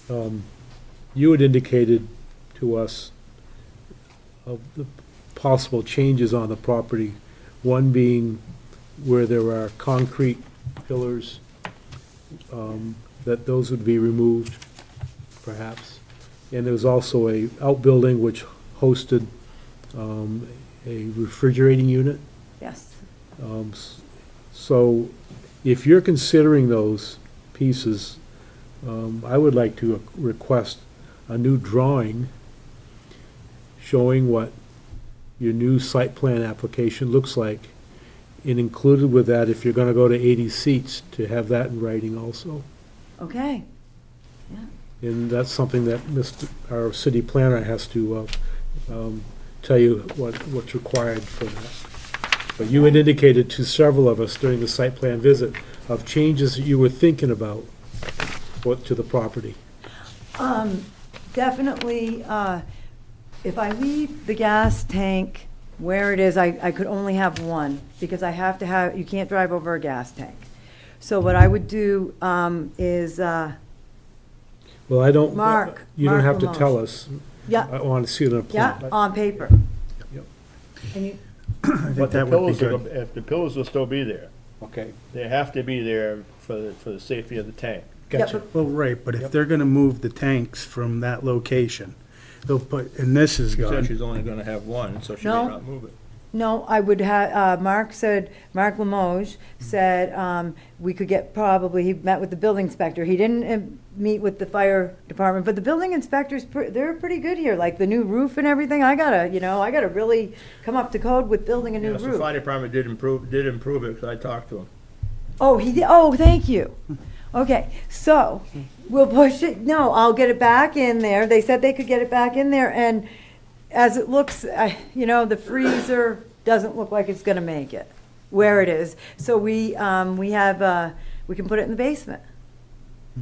you had indicated to us of the possible changes on the property, one being where there are concrete pillars, that those would be removed, perhaps. And there was also a outbuilding which hosted a refrigerating unit. Yes. So if you're considering those pieces, I would like to request a new drawing showing what your new site plan application looks like, and included with that, if you're gonna go to 80 seats, to have that in writing also. Okay. And that's something that our city planner has to tell you what's required for that. But you had indicated to several of us during the site plan visit of changes that you were thinking about to the property. Definitely, if I leave the gas tank where it is, I could only have one, because I have to have, you can't drive over a gas tank. So what I would do is, Well, I don't. Mark You don't have to Lamont. tell us. yeah, I want to see it on a plan. yeah, on paper. Yep. And you, I think But the that would be pillars, good. if the pillars will still be there, Okay. they have to be there for the safety of the tank. Gotcha. Well, right, but if they're gonna move the tanks from that location, they'll put, and this is She said gone. she's only gonna have one, so she may No. not move it. no, I would have, Mark Limoges said, we could get probably, he met with the building inspector. He didn't meet with the fire department, but the building inspectors, they're pretty good here, like the new roof and everything. I gotta really come up to code with building a new Yes, the fire roof. department did improve it, because I talked to him. Oh, he did, oh, thank you. Okay, so we'll push it, no, I'll get it back in there. They said they could get it back in there, and as it looks, the freezer doesn't look like it's gonna make it where it is. So we have, we can put it in the basement.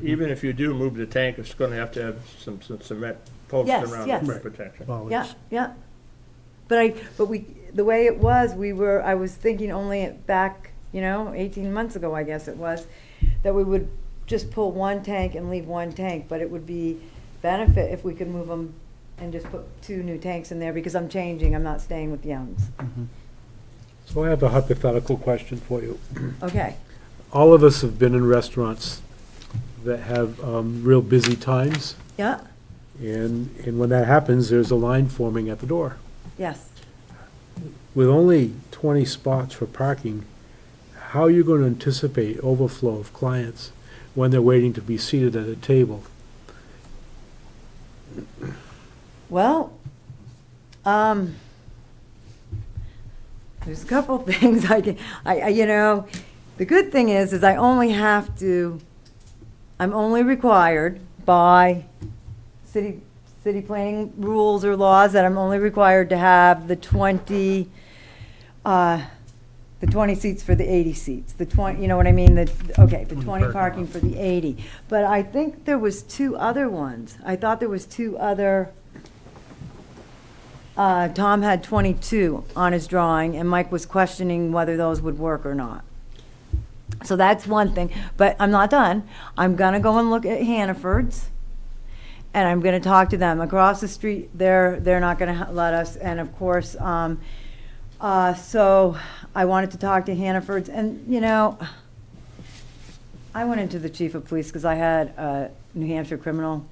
Even if you do move the tank, it's gonna have to have some cement posts Yes, around yes. it for Right. protection. Well, Yeah, it's- yeah. But the way it was, I was thinking only back, 18 months ago, I guess it was, that we would just pull one tank and leave one tank, but it would be benefit if we could move them and just put 2 new tanks in there, because I'm changing, I'm not staying with Young's. So I have a hypothetical question for you. Okay, All of us have been in restaurants that have real busy times, yeah, and when that happens, there's a line forming at the door. yes. With only 20 spots for parking, how are you going to anticipate overflow of clients when they're waiting to be seated at a table? Well, there's a couple things the good thing is I'm only required by city planning rules or laws that I'm only required to have the 20 seats for the 80 seats, the 20, you know what I mean? The 20 parking for the 80. But I think there was 2 other ones. I thought there was 2 other, Tom had 22 on his drawing, and Mike was questioning whether those would work or not. So that's one thing, but I'm not done. I'm gonna go and look at Hannaford's, and I'm gonna talk to them. Across the street, they're not gonna let us, and of course, so I wanted to talk to Hannaford's, and, I went into the chief of police because I had New Hampshire criminal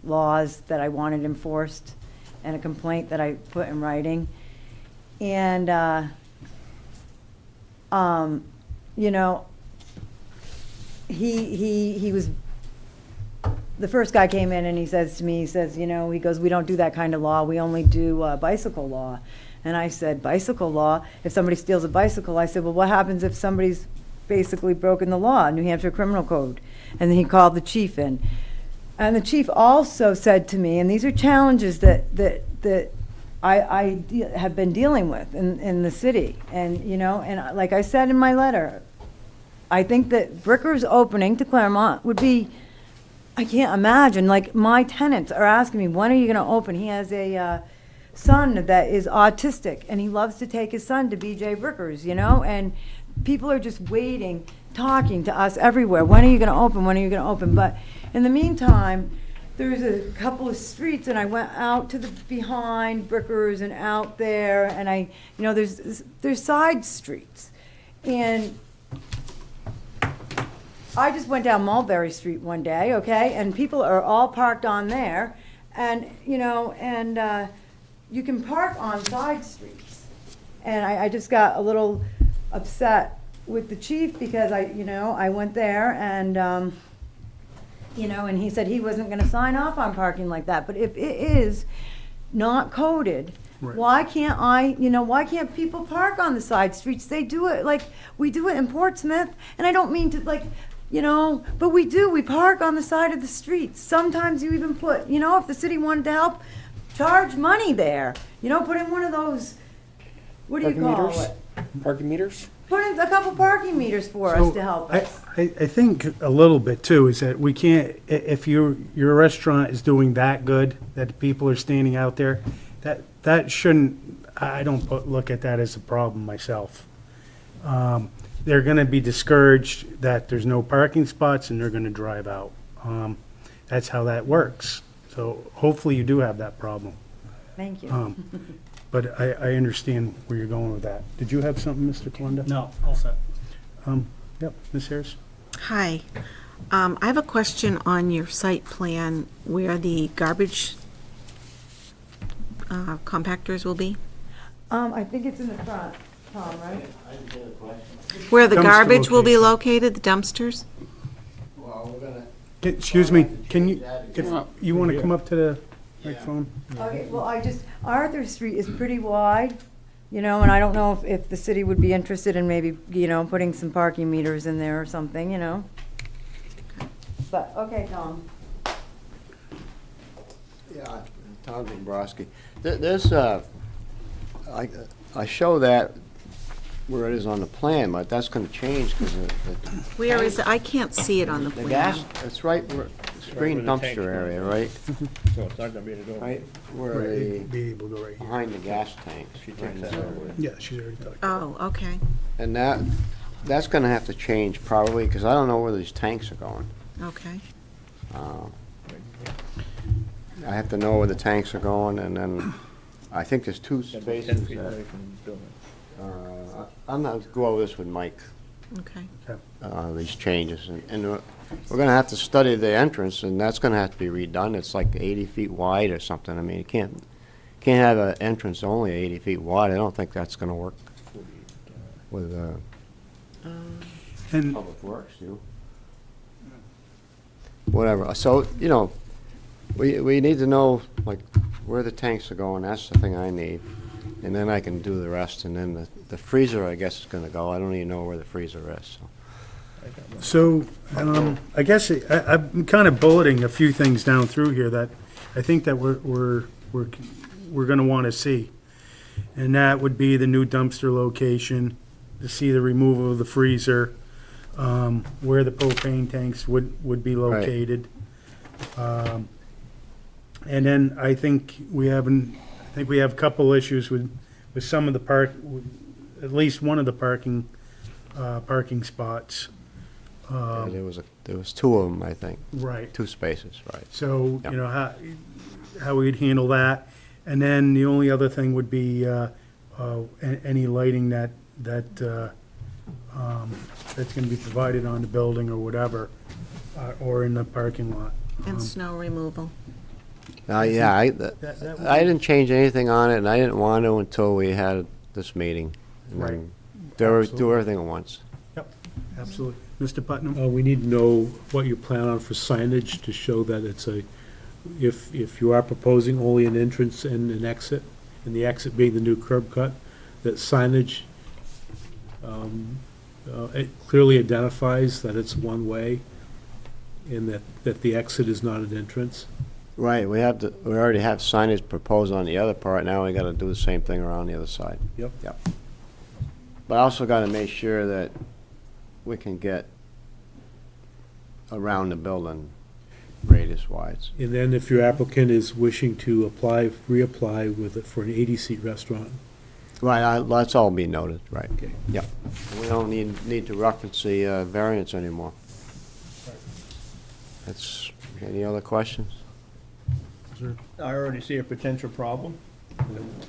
laws that I wanted enforced, and a complaint that I put in writing. And, he was, the first guy came in and he says to me, he goes, we don't do that kind of law, we only do bicycle law. And I said, bicycle law? If somebody steals a bicycle, I said, well, what happens if somebody's basically broken the law, New Hampshire Criminal Code? And then he called the chief in. And the chief also said to me, and these are challenges that I have been dealing with in the city. And, and like I said in my letter, I think that Bricker's opening to Claremont would be, I can't imagine, like my tenants are asking me, when are you gonna open? He has a son that is autistic, and he loves to take his son to BJ Bricker's, and people are just waiting, talking to us everywhere. When are you gonna open? When are you gonna open? But in the meantime, there's a couple of streets, and I went out to the behind Bricker's and out there, and there's side streets. And I just went down Mulberry Street one day, okay, and people are all parked on there, and, you can park on side streets. And I just got a little upset with the chief because I went there and, and he said he wasn't gonna sign off on parking like that. But if it is not coded, Right. why can't why can't people park on the side streets? They do it, like, we do it in Portsmouth, and I don't mean to, like, but we do, we park on the side of the streets. Sometimes you even put, if the city wanted to help, charge money there. Put in one of those, what do you Parking call meters? it? Parking meters? Put in a couple parking meters for us to help us. I think a little bit too is that we can't, if your restaurant is doing that good, that people are standing out there, that shouldn't, I don't look at that as a problem myself. They're gonna be discouraged that there's no parking spots and they're gonna drive out. That's how that works. So hopefully you do have that problem. Thank you. But I understand where you're going with that. Did you have something, Mr. Kalenda? No, all set. Yep, Ms. Harris? Hi. I have a question on your site plan where the garbage compactors will be. I think it's in the front, Tom, right? Where the Dumpster garbage will be location. located, the dumpsters? Excuse me, can you, if you want to come up to the microphone? Okay, well, Arthur Street is pretty wide, and I don't know if the city would be interested in maybe, putting some parking meters in there or something, but, okay, Tom. Yeah, Tom Dombrowski. There's, I show that where it is on the plan, but that's gonna change because Where is it? I can't see it on the the plan. gas, it's right where, screen where the tanks dumpster go. area, right? So it's not gonna be able to go. Right where Right, the, it'd be able to go right here. behind the gas tanks. She right takes in that that out. area. Yeah, she's already talked. Oh, okay, And that's gonna have to change probably, because I don't know where these tanks are going. okay. I have to know where the tanks are going, and then I think there's two Gotta be 10 spaces feet that, away from the building. I'm not, go over this with Mike, Okay. these changes, and we're gonna have to study the entrance, and that's gonna have to be redone. It's like 80 feet wide or something. I mean, you can't have an entrance only 80 feet wide. I don't think that's gonna work with, And Public Works, whatever. So, we need to know, like, where the tanks are going. That's the thing I need. And then I can do the rest. And then the freezer, I guess, is gonna go. I don't even know where the freezer is, so. So, I guess I'm kind of bulleting a few things down through here that I think that we're gonna want to see. And that would be the new dumpster location, to see the removal of the freezer, where the propane tanks would be located. And then I think we have a couple issues with some of the at least one of the parking spots. Yeah, there was two of them, I think. Right. 2 spaces, right. So, Yep. how we'd handle that. And then the only other thing would be any lighting that's gonna be provided on the building or whatever, or in the parking lot. And snow removal. Yeah, I that would- didn't change anything on it, and I didn't want to until we had this meeting. And Right. then do Absolutely. everything at once. Yep, absolutely. Mr. Putnam? We need to know what you plan on for signage to show that it's if you are proposing only an entrance and an exit, and the exit being the new curb cut, that signage, it clearly identifies that it's one way, and that the exit is not an entrance. Right, we already have signage proposed on the other part, now we gotta do the same thing around the other side. Yep. But I also gotta make sure that we can get around the building radius-wise. And then if your applicant is wishing to reapply for an 80-seat restaurant. Right, let's all be noted, right. Okay. Yep. We don't need to reference the variance anymore. Any other questions? I already see a potential problem.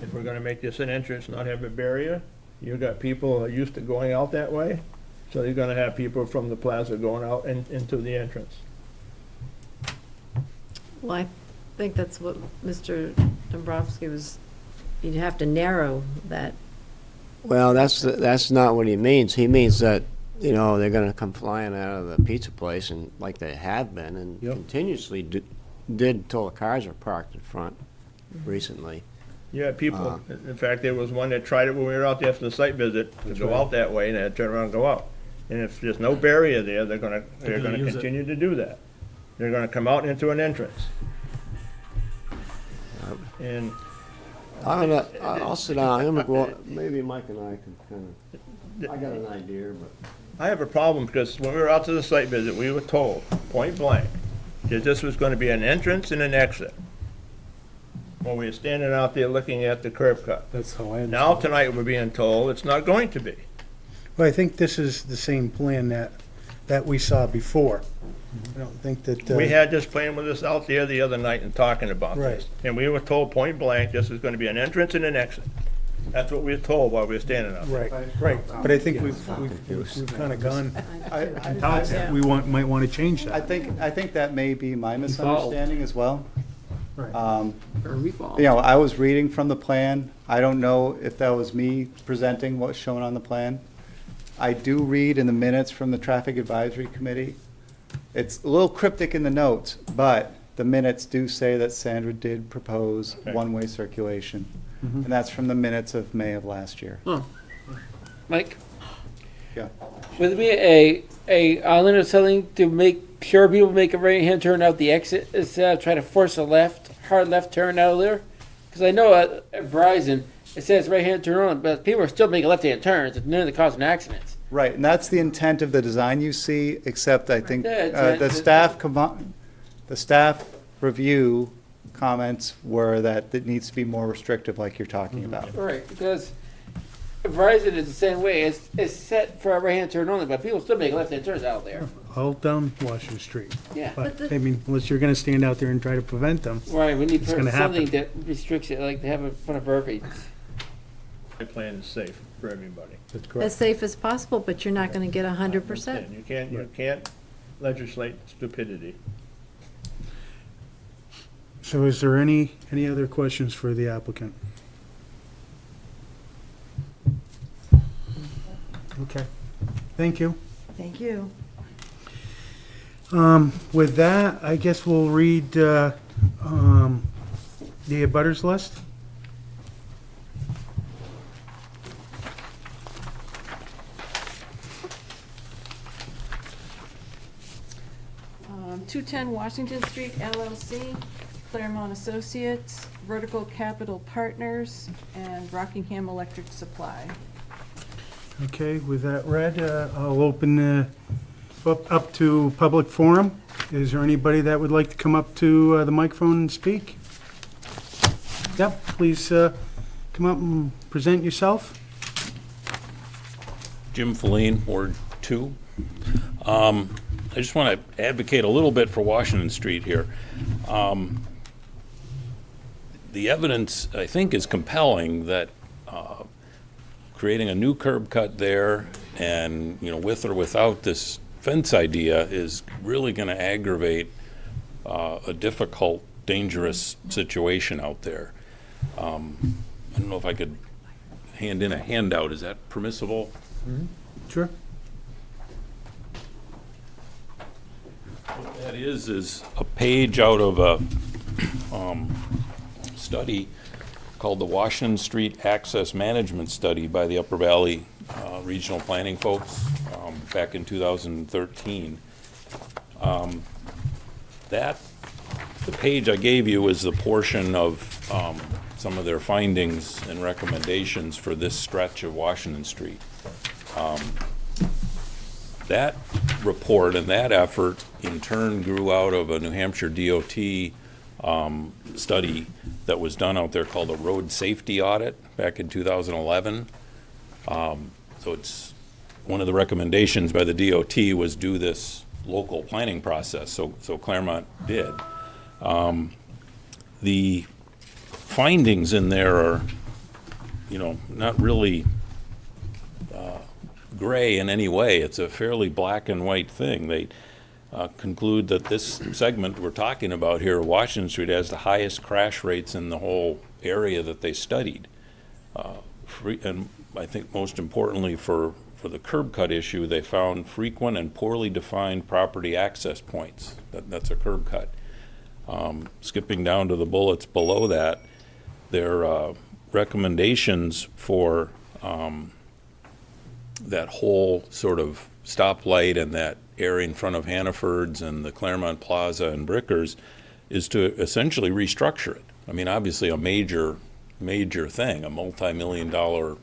If we're gonna make this an entrance, not have a barrier, you've got people who are used to going out that way, so you're gonna have people from the plaza going out into the entrance. Well, I think that's what Mr. Dombrowski was, you'd have to narrow that. Well, that's not what he means. He means that, they're gonna come flying out of the pizza place, and like they have been, and Yep. continuously did till the cars are parked in front recently. You had people, in fact, there was one that tried it when we were out there for the site visit, to That's go right. out that way, and they had to turn around and go out. And if there's no barrier there, they're gonna gonna use it. continue to do that. They're gonna come out into an entrance. And I'll sit down. I'm gonna go, maybe Mike and I can I got an idea, but. I have a problem, because when we were out to the site visit, we were told, point blank, that this was gonna be an entrance and an exit. When we were standing out there looking at the curb cut. That's how I understand. Now, tonight, we're being told it's not going to be. Well, I think this is the same plan that we saw before. I don't think that. We had this plan with us out there the other night and talking about this. Right. And we were told point blank, this is gonna be an entrance and an exit. That's what we were told while we were standing out there. Right, but I think we've kind of gone, we might want to change I that. think that may be my misunderstanding as well. Right. I was reading from the plan. I don't know if that was me presenting what's shown on the plan. I do read in the minutes from the Traffic Advisory Committee. It's a little cryptic in the notes, but the minutes do say that Sandra did propose Okay. one-way circulation. And that's from the minutes of May of last year. Mike? Yeah. Would there be a island or something to make sure people make a right-hand turn out the exit instead of trying to force a hard left turn out of there? Because I know at Verizon, it says right-hand turn on, but people are still making left-hand turns, and none of them causing accidents. Right, and that's the intent of the design you see, except I think Yeah, the staff review comments were that it needs to be more restrictive like you're talking about. Right, because Verizon is the same way. It's set for a right-hand turn only, but people still make left-hand turns out there. All down Washington Street. Yeah. But, I mean, unless you're gonna stand out there and try to prevent them. Right, we need It's gonna something happen. that restricts it, like to have in front of verbiage. My plan is safe for everybody. That's As correct. safe as possible, but you're not gonna get 100%. You can't legislate stupidity. So is there any other questions for the applicant? Okay, thank you. Thank you. With that, I guess we'll read the abutters list. Um, 210 Washington Street LLC, Claremont Associates, Vertical Capital Partners, and Rockingham Electric Supply. Okay, with that read, I'll open up to public forum. Is there anybody that would like to come up to the microphone and speak? Yep, please come up and present yourself. Jim Feline, Ward 2. I just want to advocate a little bit for Washington Street here. The evidence, I think, is compelling that creating a new curb cut there and, with or without this fence idea is really going to aggravate a difficult, dangerous situation out there. I don't know if I could hand in a handout. Is that permissible? Sure. What that is a page out of a study called the Washington Street Access Management Study by the Upper Valley Regional Planning folks back in 2013. The page I gave you is the portion of some of their findings and recommendations for this stretch of Washington Street. That report and that effort in turn grew out of a New Hampshire DOT study that was done out there called a road safety audit back in 2011. So it's one of the recommendations by the DOT was do this local planning process. So Claremont did. The findings in there are, not really gray in any way. It's a fairly black and white thing. They conclude that this segment we're talking about here, Washington Street, has the highest crash rates in the whole area that they studied. And I think most importantly for the curb cut issue, they found frequent and poorly defined property access points. That's a curb cut. Skipping down to the bullets below that, their recommendations for that whole sort of stoplight and that area in front of Hannaford's and the Claremont Plaza and Brickers is to essentially restructure it. I mean, obviously a major thing, a multi-million-dollar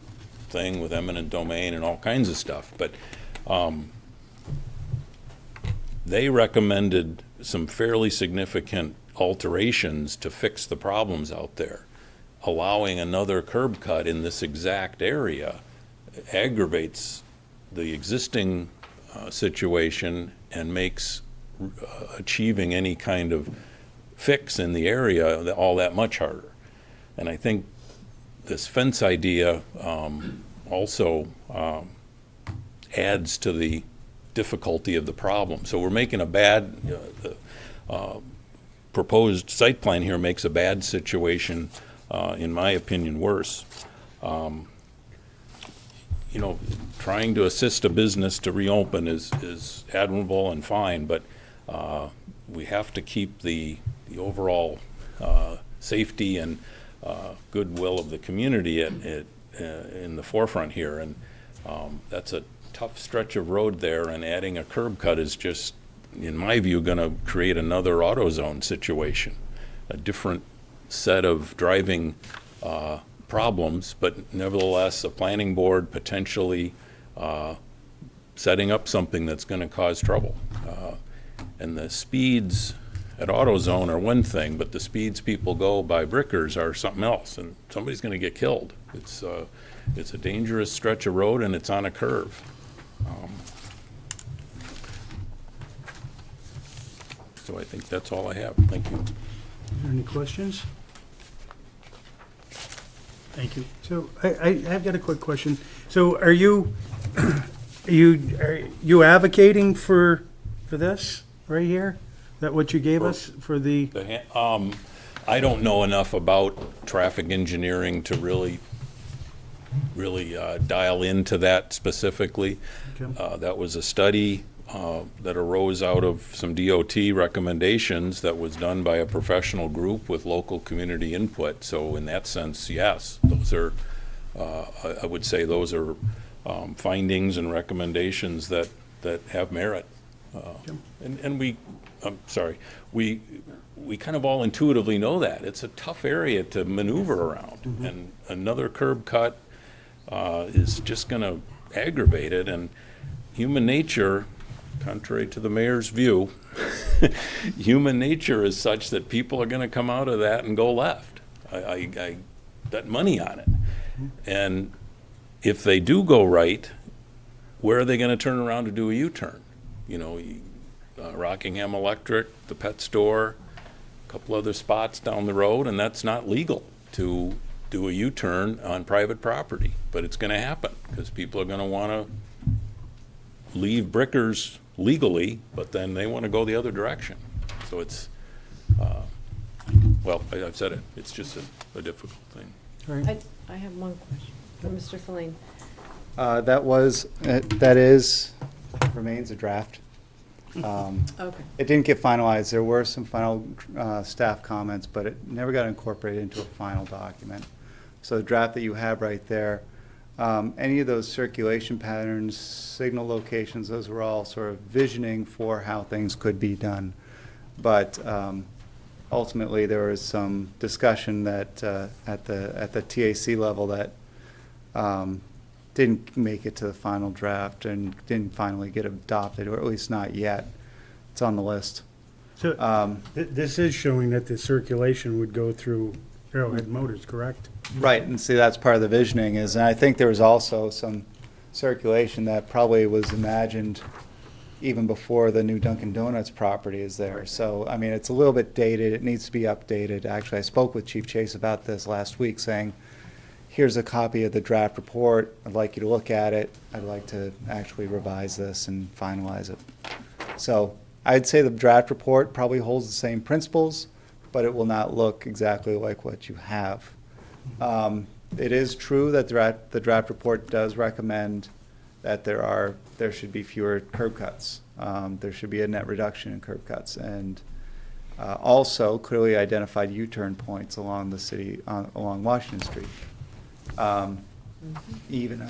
thing with eminent domain and all kinds of stuff. But they recommended some fairly significant alterations to fix the problems out there. Allowing another curb cut in this exact area aggravates the existing situation and makes achieving any kind of fix in the area all that much harder. And I think this fence idea also adds to the difficulty of the problem. So we're making a bad, proposed site plan here makes a bad situation, in my opinion, worse. Trying to assist a business to reopen is admirable and fine, but we have to keep the overall safety and goodwill of the community in the forefront here. And that's a tough stretch of road there, and adding a curb cut is just in my view, gonna create another AutoZone situation, a different set of driving problems, but nevertheless, a planning board potentially setting up something that's gonna cause trouble. And the speeds at AutoZone are one thing, but the speeds people go by Brickers are something else, and somebody's gonna get killed. It's a dangerous stretch of road, and it's on a curve. So I think that's all I have. Thank you. Any questions? Thank you. So I've got a quick question. So are you advocating for this right here? Is that what you gave us for the? I don't know enough about traffic engineering to really dial into that specifically. Okay. That was a study that arose out of some DOT recommendations that was done by a professional group with local community input. So in that sense, yes, those are, I would say those are findings and recommendations that have merit. And we, I'm sorry, we kind of all intuitively know that. It's a tough area to maneuver around. Mm-hmm. And another curb cut is just going to aggravate it. And human nature, contrary to the mayor's view, human nature is such that people are going to come out of that and go left. I bet money on it. And if they do go right, where are they going to turn around to do a U-turn? You know, Rockingham Electric, the pet store, a couple other spots down the road, and that's not legal to do a U-turn on private property. But it's going to happen because people are going to want to leave Brickers legally, but then they want to go the other direction. So it's, well, I've said it. It's just a difficult thing. All right. I have one question for Mr. Fellaini. That remains a draft. Okay. It didn't get finalized. There were some final staff comments, but it never got incorporated into a final document. So the draft that you have right there, any of those circulation patterns, signal locations, those were all sort of visioning for how things could be done. But ultimately, there was some discussion that at the TAC level that didn't make it to the final draft and didn't finally get adopted, or at least not yet. It's on the list. So this is showing that the circulation would go through Arrowhead Motors, correct? Right, and see, that's part of the visioning is, and I think there was also some circulation that probably was imagined even before the new Dunkin' Donuts property is there. So, I mean, it's a little bit dated. It needs to be updated. Actually, I spoke with Chief Chase about this last week, saying, here's a copy of the draft report. I'd like you to look at it. I'd like to actually revise this and finalize it. So I'd say the draft report probably holds the same principles, but it will not look exactly like what you have. It is true that the draft report does recommend that there should be fewer curb cuts. There should be a net reduction in curb cuts, and also clearly identified U-turn points along the city, along Washington Street. Even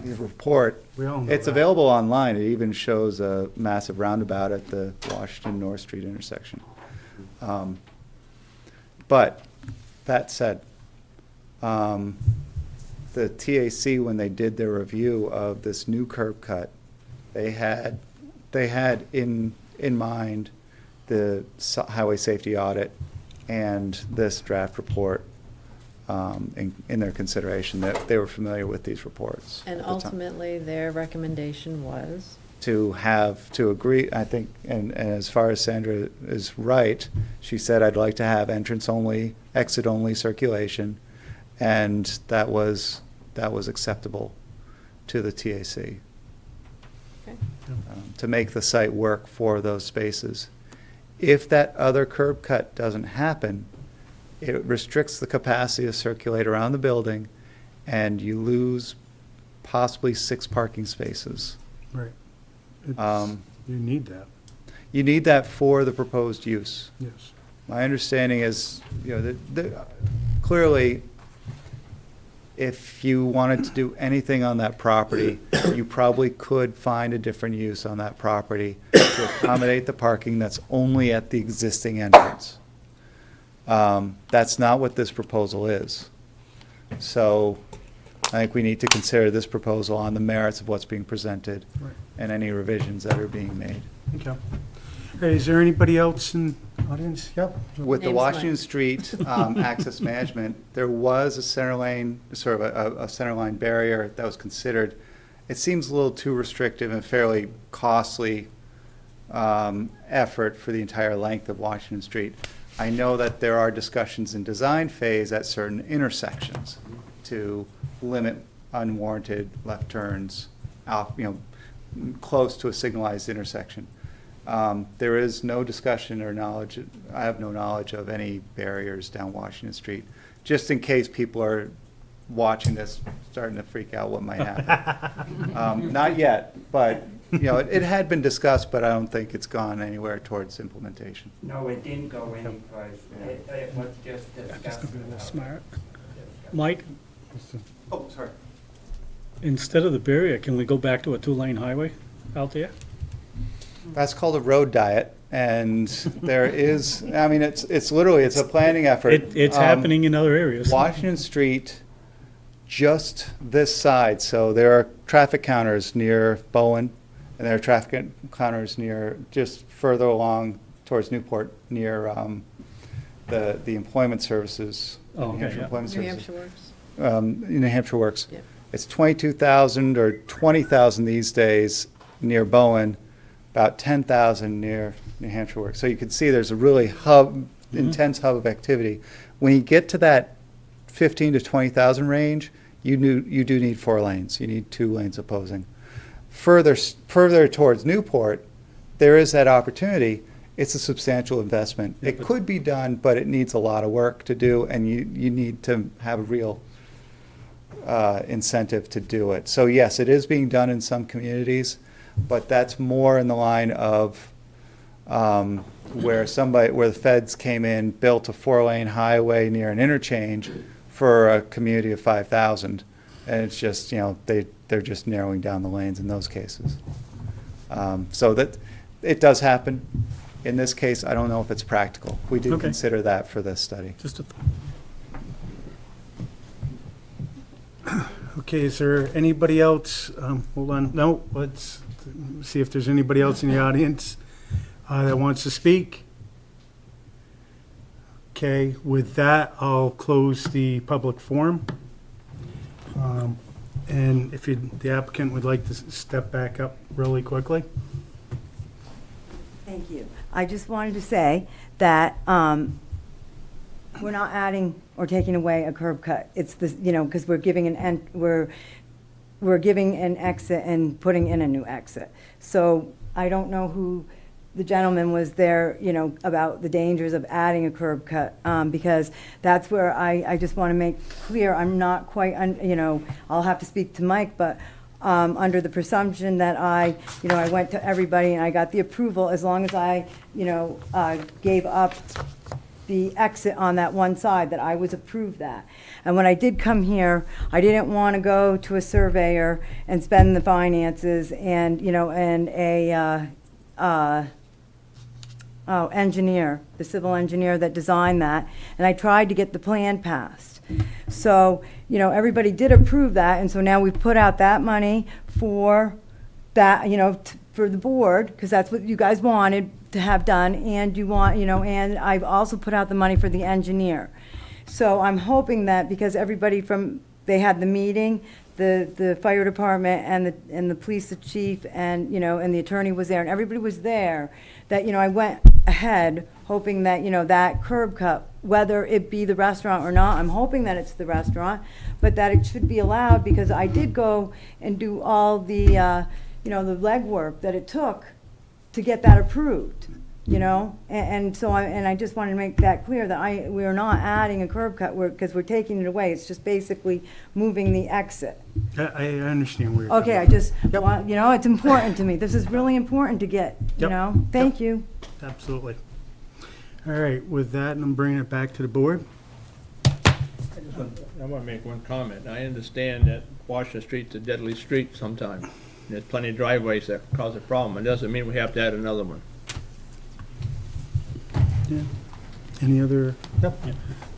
the report, We all know it's that. available online. It even shows a massive roundabout at the Washington North Street intersection. But that said, the TAC, when they did their review of this new curb cut, they had in mind the highway safety audit and this draft report in their consideration, that they were familiar with these reports. And at the time. ultimately, their recommendation was? To agree, I think, and as far as Sandra is right, she said, I'd like to have entrance only, exit only circulation, and that was acceptable to the TAC. Okay. To make the site work for those spaces. If that other curb cut doesn't happen, it restricts the capacity to circulate around the building, and you lose possibly 6 parking spaces. Right. You need that, You need that for the proposed use. yes. My understanding is, clearly, if you wanted to do anything on that property, you probably could find a different use on that property to accommodate the parking that's only at the existing entrance. That's not what this proposal is. So I think we need to consider this proposal on the merits of what's being presented Right. and any revisions that are being made. Okay. Hey, is there anybody else in the audience? Yep. With the Name's Washington Mike. Street access management, there was a center lane, sort of a center line barrier that was considered. It seems a little too restrictive and fairly costly effort for the entire length of Washington Street. I know that there are discussions in design phase at certain intersections to limit unwarranted left turns out, close to a signalized intersection. There is no discussion or knowledge, I have no knowledge of any barriers down Washington Street, just in case people are watching this, starting to freak out what might happen. Not yet, but, it had been discussed, but I don't think it's gone anywhere towards implementation. No, it didn't go any place. It was just discussed. Smart. Mike, Oh, sorry. instead of the barrier, can we go back to a 2-lane highway out there? That's called a road diet, and there is, it's literally, it's a planning effort. It's happening in other areas. Washington Street, just this side, so there are traffic counters near Bowen, and there are traffic counters near, just further along towards Newport, near the employment services. Oh, New Hampshire yeah. Employment New Services. Hampshire Works. New Hampshire Works. Yeah. It's 22,000 or 20,000 these days near Bowen, about 10,000 near New Hampshire Works. So you can see there's a really intense hub of activity. When you get to that 15 to 20,000 range, you do need 4 lanes. You need 2 lanes opposing. Further towards Newport, there is that opportunity. It's a substantial investment. It could be done, but it needs a lot of work to do, and you need to have a real incentive to do it. So yes, it is being done in some communities, but that's more in the line of where the feds came in, built a 4-lane highway near an interchange for a community of 5,000, and it's just, they're just narrowing down the lanes in those cases. So that it does happen. In this case, I don't know if it's practical. We did Okay. consider that for this study. Just a Okay, is there anybody else, hold on, no, let's see if there's anybody else in the audience that wants to speak. Okay, with that, I'll close the public forum. And if the applicant would like to step back up really quickly. Thank you. I just wanted to say that we're not adding or taking away a curb cut. It's this, because we're giving we're giving an exit and putting in a new exit. So I don't know who the gentleman was there, about the dangers of adding a curb cut, because that's where I just want to make clear, I'm not quite, I'll have to speak to Mike, but under the presumption that I went to everybody and I got the approval, as long as I, gave up the exit on that one side, that I was approved that. And when I did come here, I didn't want to go to a surveyor and spend the finances and, and a engineer, the civil engineer that designed that, and I tried to get the plan passed. So, everybody did approve that, and so now we've put out that money for that, for the board, because that's what you guys wanted to have done, and and I've also put out the money for the engineer. So I'm hoping that, because everybody they had the meeting, the fire department and the police chief and, and the attorney was there, and everybody was there, that, I went ahead hoping that, that curb cut, whether it be the restaurant or not, I'm hoping that it's the restaurant, but that it should be allowed, because I did go and do all the, the legwork that it took to get that approved, and so I just wanted to make that clear, that we're not adding a curb cut, because we're taking it away. It's just basically moving the exit. I understand where you're coming Okay, I from. just want, it's important to me. This is really important to get, Yep. Thank you. Absolutely. All right, with that, I'm bringing it back to the board. I want to make one comment. I understand that Washington Street's a deadly street sometimes. There's plenty of driveways that cause a problem. It doesn't mean we have to add another one. Any other?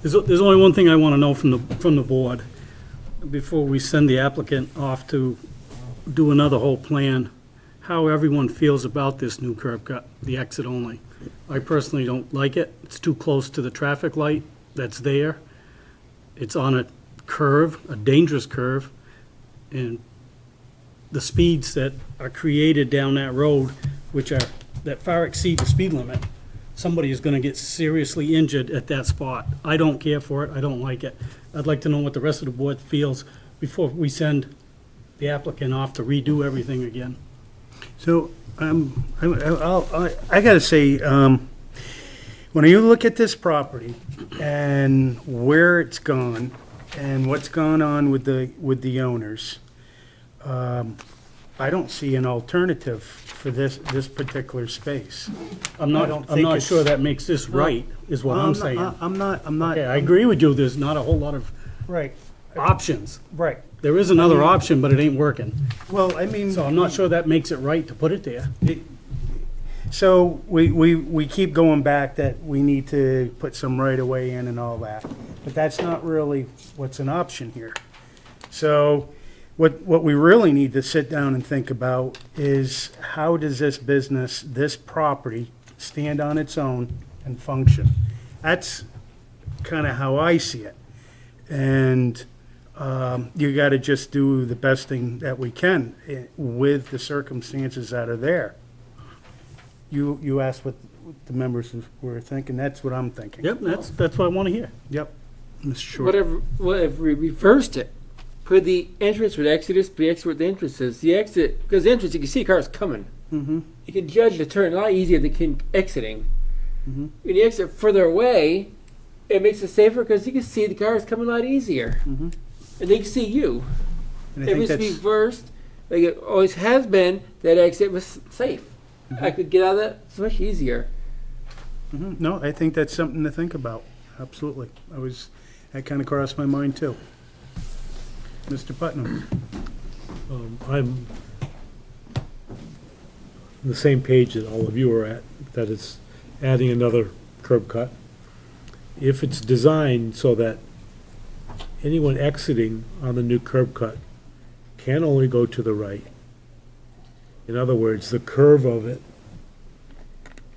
There's only one thing I want to know from the board, before we send the applicant off to do another whole plan, how everyone feels about this new curb cut, the exit only. I personally don't like it. It's too close to the traffic light that's there. It's on a curve, a dangerous curve, and the speeds that are created down that road, that far exceed the speed limit, somebody is gonna get seriously injured at that spot. I don't care for it, I don't like it. I'd like to know what the rest of the board feels before we send the applicant off to redo everything again. So, I gotta say, when you look at this property and where it's gone and what's gone on with the owners, I don't see an alternative for this particular space. I'm I don't not think it's- sure that makes this right, is what I'm saying. I'm not. Okay, I agree with you, there's not a whole lot of Right, options. right. There is another option, but it ain't working. Well, I mean. So I'm not sure that makes it right to put it there. So we keep going back that we need to put some right of way in and all that, but that's not really what's an option here. So what we really need to sit down and think about is how does this business, this property, stand on its own and function? That's kind of how I see it. And you got to just do the best thing that we can with the circumstances that are there. You asked what the members were thinking, that's what I'm thinking. Yep, that's what I want to hear. Yep, Mr. Short. What if we reversed it? Put the entrance where the exit is, the exit where the entrance is. The exit, because the entrance, you can see cars coming. Mm-hmm. You can judge the turn a lot easier than exiting. Mm-hmm. When you exit further away, it makes it safer because you can see the cars coming a lot easier. Mm-hmm. And they can see you. And I It think was that's, reversed, like it always has been, that exit was safe. I could get out of that so much easier. mhm. No, I think that's something to think about, absolutely. That kind of crossed my mind too. Mr. Putnam? I'm on the same page that all of you are at, that it's adding another curb cut. If it's designed so that anyone exiting on the new curb cut can only go to the right, in other words, the curve of it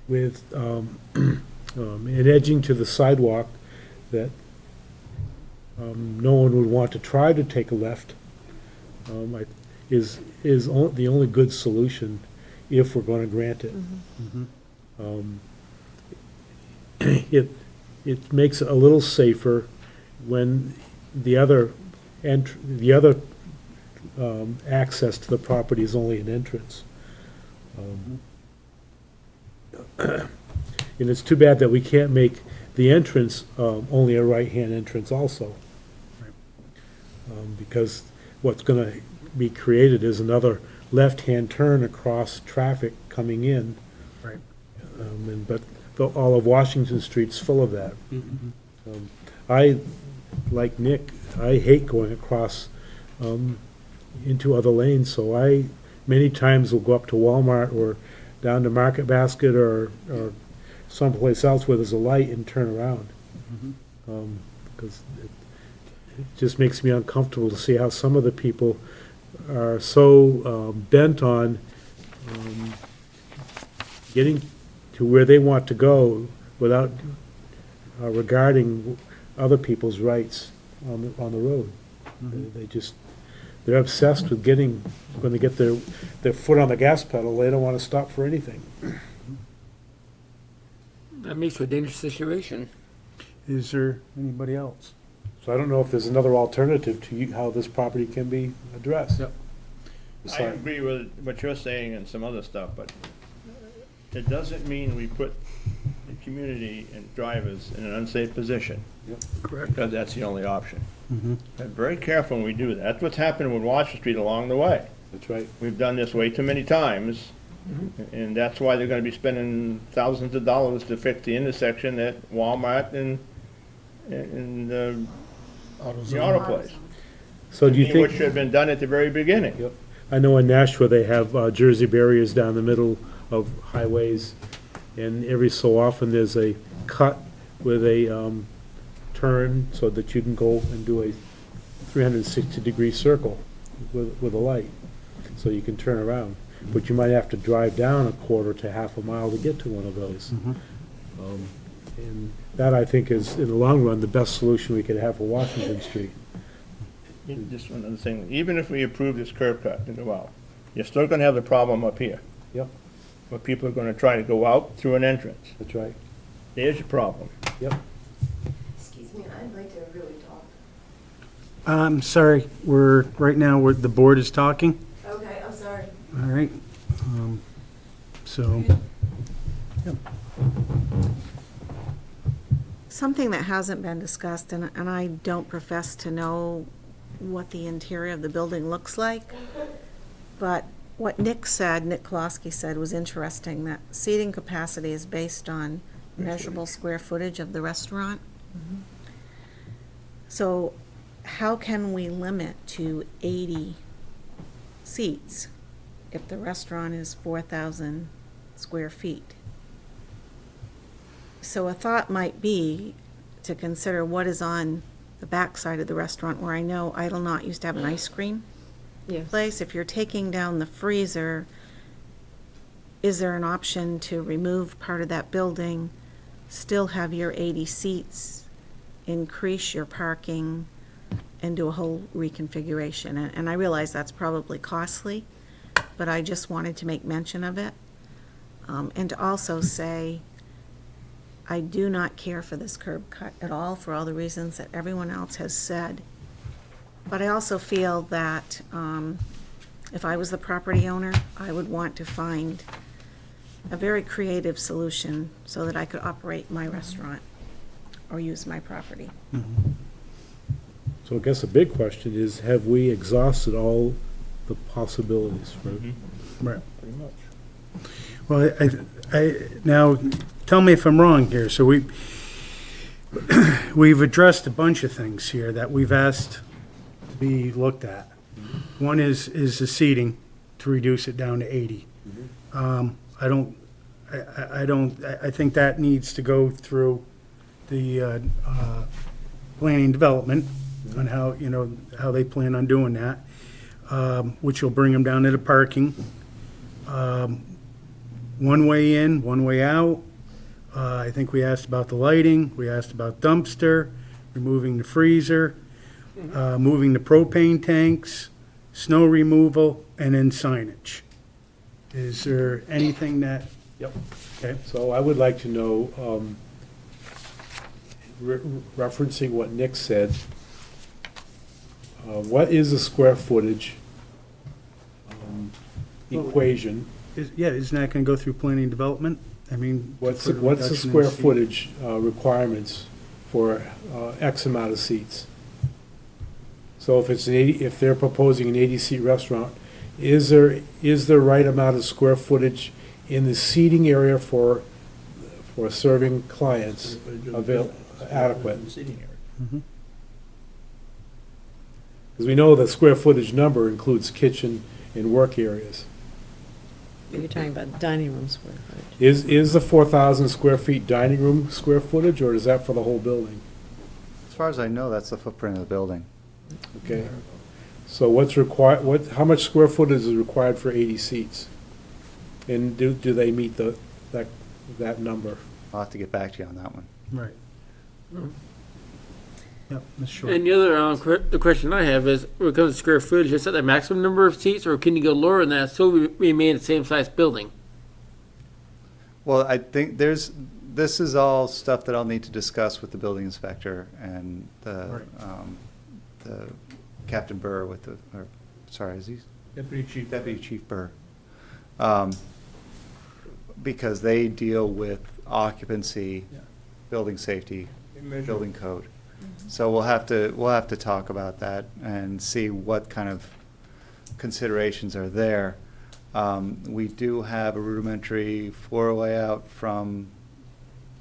with an edging to the sidewalk that no one would want to try to take a left, is the only good solution if we're going to grant it. It makes it a little safer when the other access to the property is only an entrance. And it's too bad that we can't make the entrance only a right-hand entrance also. Because what's going to be created is another left-hand turn across traffic coming in. Right. But all of Washington Street's full of that. I, like Nick, I hate going across into other lanes, so I many times will go up to Walmart or down to Market Basket or someplace else where there's a light and turn around. Because it just makes me uncomfortable to see how some of the people are so bent on getting to where they want to go without regarding other people's rights on the road. They're obsessed with when they get their foot on the gas pedal, they don't want to stop for anything. That makes for a dangerous situation. Is there anybody else? So I don't know if there's another alternative to how this property can be addressed. Yep. I agree with what you're saying and some other stuff, but it doesn't mean we put the community and drivers in an unsafe position. Correct. Because that's the only option. But very careful when we do that. That's what's happened with Washington Street along the way. That's right. We've done this way too many times, and that's why they're gonna be spending thousands of dollars to fix the intersection at Walmart and the auto place. So do you Which think, should have been done at the very beginning. Yep. I know in Nashua, they have Jersey barriers down the middle of highways, and every so often there's a cut with a turn so that you can go and do a 360-degree circle with a light, so you can turn around. But you might have to drive down a quarter to half a mile to get to one of those. And that, I think, is, in the long run, the best solution we could have for Washington Street. Just one other thing, even if we approve this curb cut to go out, you're still gonna have the problem up here, Yep, where people are gonna try to go out through an entrance. that's right. There's your problem. Yep. Excuse me, I'd like to really talk. I'm sorry, right now, the board is talking. Okay, I'm sorry. All right. So, Something that hasn't been discussed, and I don't profess to know what the interior of the building looks like, but what Nick Kolosky said was interesting, that seating capacity is based on measurable square footage of the restaurant. So how can we limit to 80 seats if the restaurant is 4,000 square feet? So a thought might be to consider what is on the back side of the restaurant, where I know Idle Knot used to have an ice cream Yes. place. If you're taking down the freezer, is there an option to remove part of that building, still have your 80 seats, increase your parking, and do a whole reconfiguration? And I realize that's probably costly, but I just wanted to make mention of it. And to also say, I do not care for this curb cut at all, for all the reasons that everyone else has said. But I also feel that if I was the property owner, I would want to find a very creative solution so that I could operate my restaurant or use my property. So I guess the big question is, have we exhausted all the possibilities for right. Pretty much. Well, now, tell me if I'm wrong here. So we've addressed a bunch of things here that we've asked to be looked at. One is the seating, to reduce it down to 80. I think that needs to go through the planning development on how they plan on doing that, which will bring them down to the parking. One way in, one way out. I think we asked about the lighting, we asked about dumpster, removing the freezer, moving the propane tanks, snow removal, and then signage. Is there anything that? Yep. Okay. So I would like to know, referencing what Nick said, what is the square footage equation? Isn't that gonna go through planning development? I mean. What's for the reduction in square seat? footage requirements for X amount of seats? So if it's if they're proposing an 80-seat restaurant, is the right amount of square footage in the seating area for serving clients adequate? Mhm. Because we know the square footage number includes kitchen and work areas. You're talking about dining room square footage. Is the 4,000 square feet dining room square footage, or is that for the whole building? As far as I know, that's the footprint of the building. Okay. So what's required, how much square footage is required for 80 seats? And do they meet that number? I'll have to get back to you on that one. Right. Yep, Ms. Short. And the other the question I have is, when it comes to square footage, is that the maximum number of seats, or can you go lower than that, still remain the same size building? Well, I think this is all stuff that I'll need to discuss with the building inspector and the Captain Burr is he? Deputy Chief Burr. Because they deal with occupancy, building safety, building code. So we'll have to talk about that and see what kind of considerations are there. We do have a rudimentary floor layout from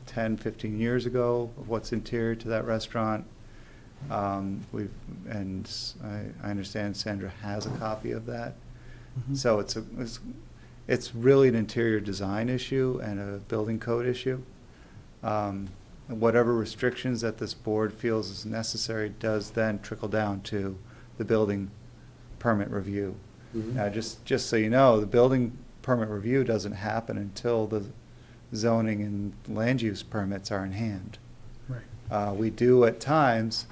10, 15 years ago of what's interior to that restaurant. And I understand Sandra has a copy of that. Mhm. So it's really an interior design issue and a building code issue. Whatever restrictions that this board feels is necessary does then trickle down to the building permit review. Now, just so you know, the building permit review doesn't happen until the zoning and land use permits are in hand. Right. We do at times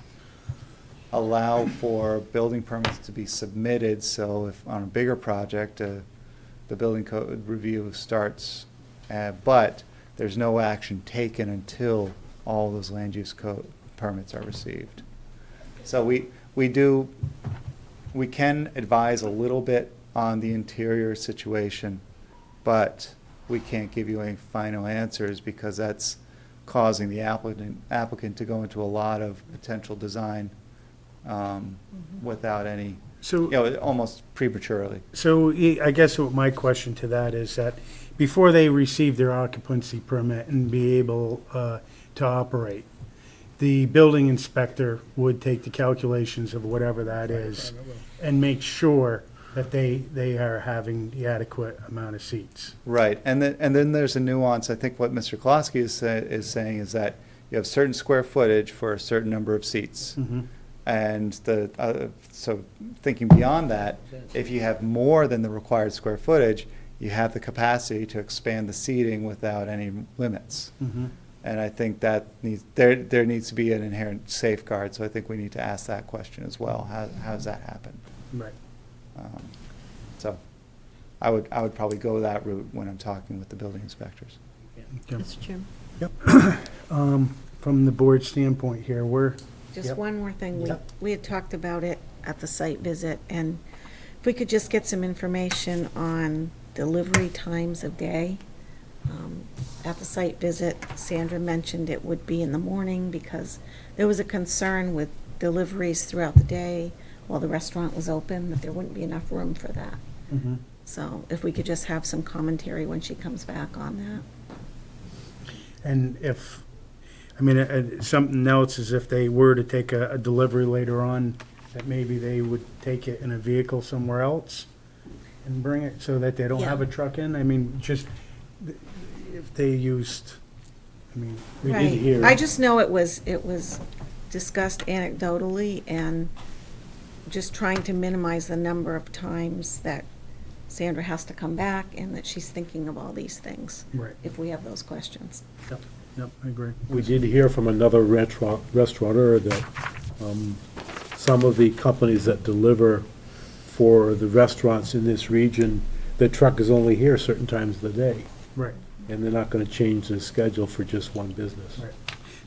allow for building permits to be submitted, so if on a bigger project, the building code review starts, but there's no action taken until all those land use code permits are received. So we can advise a little bit on the interior situation, but we can't give you any final answers because that's causing the applicant to go into a lot of potential design without any, So, almost prematurely. so I guess what my question to that is that before they receive their occupancy permit and be able to operate, the building inspector would take the calculations of whatever that is and make sure that they are having the adequate amount of seats. Right, and then there's a nuance. I think what Mr. Klosky is saying is that you have certain square footage for a certain number of seats. And so thinking beyond that, if you have more than the required square footage, you have the capacity to expand the seating without any limits. And I think that there needs to be an inherent safeguard, so I think we need to ask that question as well. How does that happen? Right. So I would probably go that route when I'm talking with the building inspectors. Okay. Mr. Chairman. Yep. From the board standpoint here, Just Yep. one more thing. Yep. We had talked about it at the site visit, and if we could just get some information on delivery times of day. At the site visit, Sandra mentioned it would be in the morning because there was a concern with deliveries throughout the day while the restaurant was open, that there wouldn't be enough room for that. So if we could just have some commentary when she comes back on that. and if, I mean, something else is if they were to take a delivery later on, that maybe they would take it in a vehicle somewhere else and bring it so that they don't have a truck in. I mean, just if they used, I mean, we did Right. hear. I just know it was discussed anecdotally and just trying to minimize the number of times that Sandra has to come back and that she's thinking of all these things. Right. If we have those questions. Yep, I agree. We did hear from another restaurateur that some of the companies that deliver for the restaurants in this region, their truck is only here certain times of the day, Right. and they're not gonna change the schedule for just one business. Right.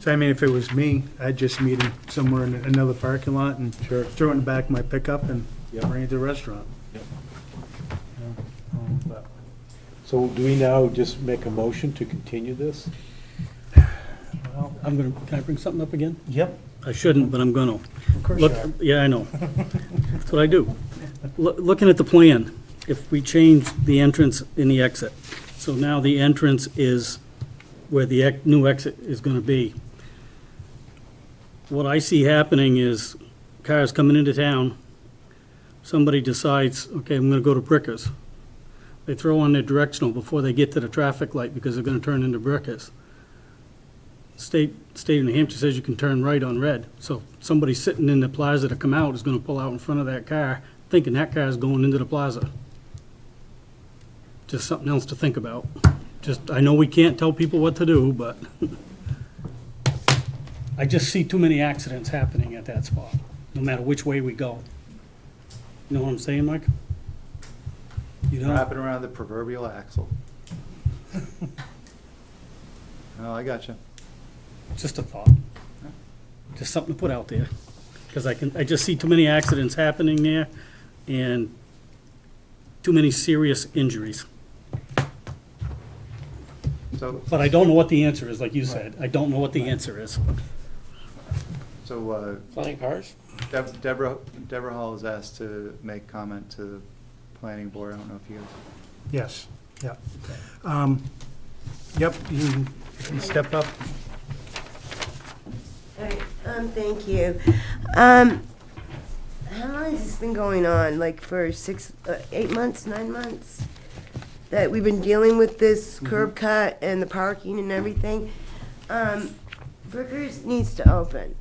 So I mean, if it was me, I'd just meet him somewhere in another parking lot and Sure. throw it in the back of my pickup and Yep. bring it to the restaurant. Yep. But- So do we now just make a motion to continue this? Well, Can I bring something up again? Yep, I shouldn't, but I'm gonna. of course you Look, are. yeah, I know. That's what I do. Looking at the plan, if we change the entrance and the exit, so now the entrance is where the new exit is gonna be. What I see happening is cars coming into town, somebody decides, okay, I'm gonna go to Brickers. They throw on their directional before they get to the traffic light because they're gonna turn into Brickers. State of New Hampshire says you can turn right on red. So somebody sitting in the plaza to come out is gonna pull out in front of that car, thinking that car is going into the plaza. Just something else to think about. Just, I know we can't tell people what to do, but I just see too many accidents happening at that spot, no matter which way we go. You know what I'm saying, Mike? You know? Wrapping around the proverbial axle. Oh, I gotcha. Just a thought. Just something to put out there. Because I just see too many accidents happening there and too many serious injuries. So, But I don't know what the answer is, like you said. I don't know what the answer is. Flying cars? Deborah Hall is asked to make comment to the planning board. I don't know if you guys. Yes, yeah. Yep, you can step up. All right, thank you. How long has this been going on? Like for 8 months, 9 months? That we've been dealing with this curb cut and the parking and everything? Brookers needs to open,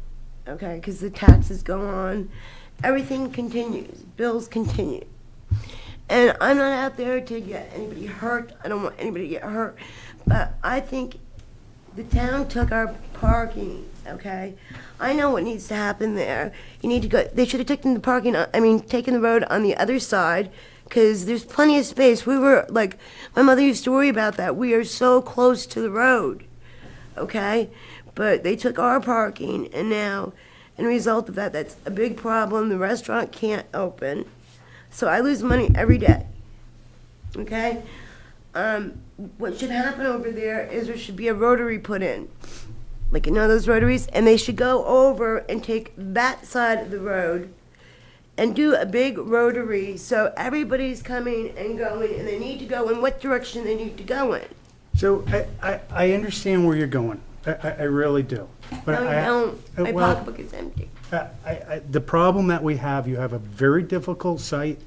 okay? Because the taxes go on. Everything continues. Bills continue. And I'm not out there to get anybody hurt. I don't want anybody to get hurt. But I think the town took our parking, okay? I know what needs to happen there. You need to go, they should have taken the parking, taken the road on the other side, because there's plenty of space. We were, like, my mother used to worry about that. We are so close to the road, okay? But they took our parking, and now, in result of that, that's a big problem. The restaurant can't open. So I lose money every day, okay? What should happen over there is there should be a rotary put in, like, you know those rotaries? And they should go over and take that side of the road and do a big rotary so everybody's coming and going, and they need to go in what direction they need to go in. So I understand where you're going. I really do. But No, you don't. My well, pocketbook is empty. the problem that we have, you have a very difficult site,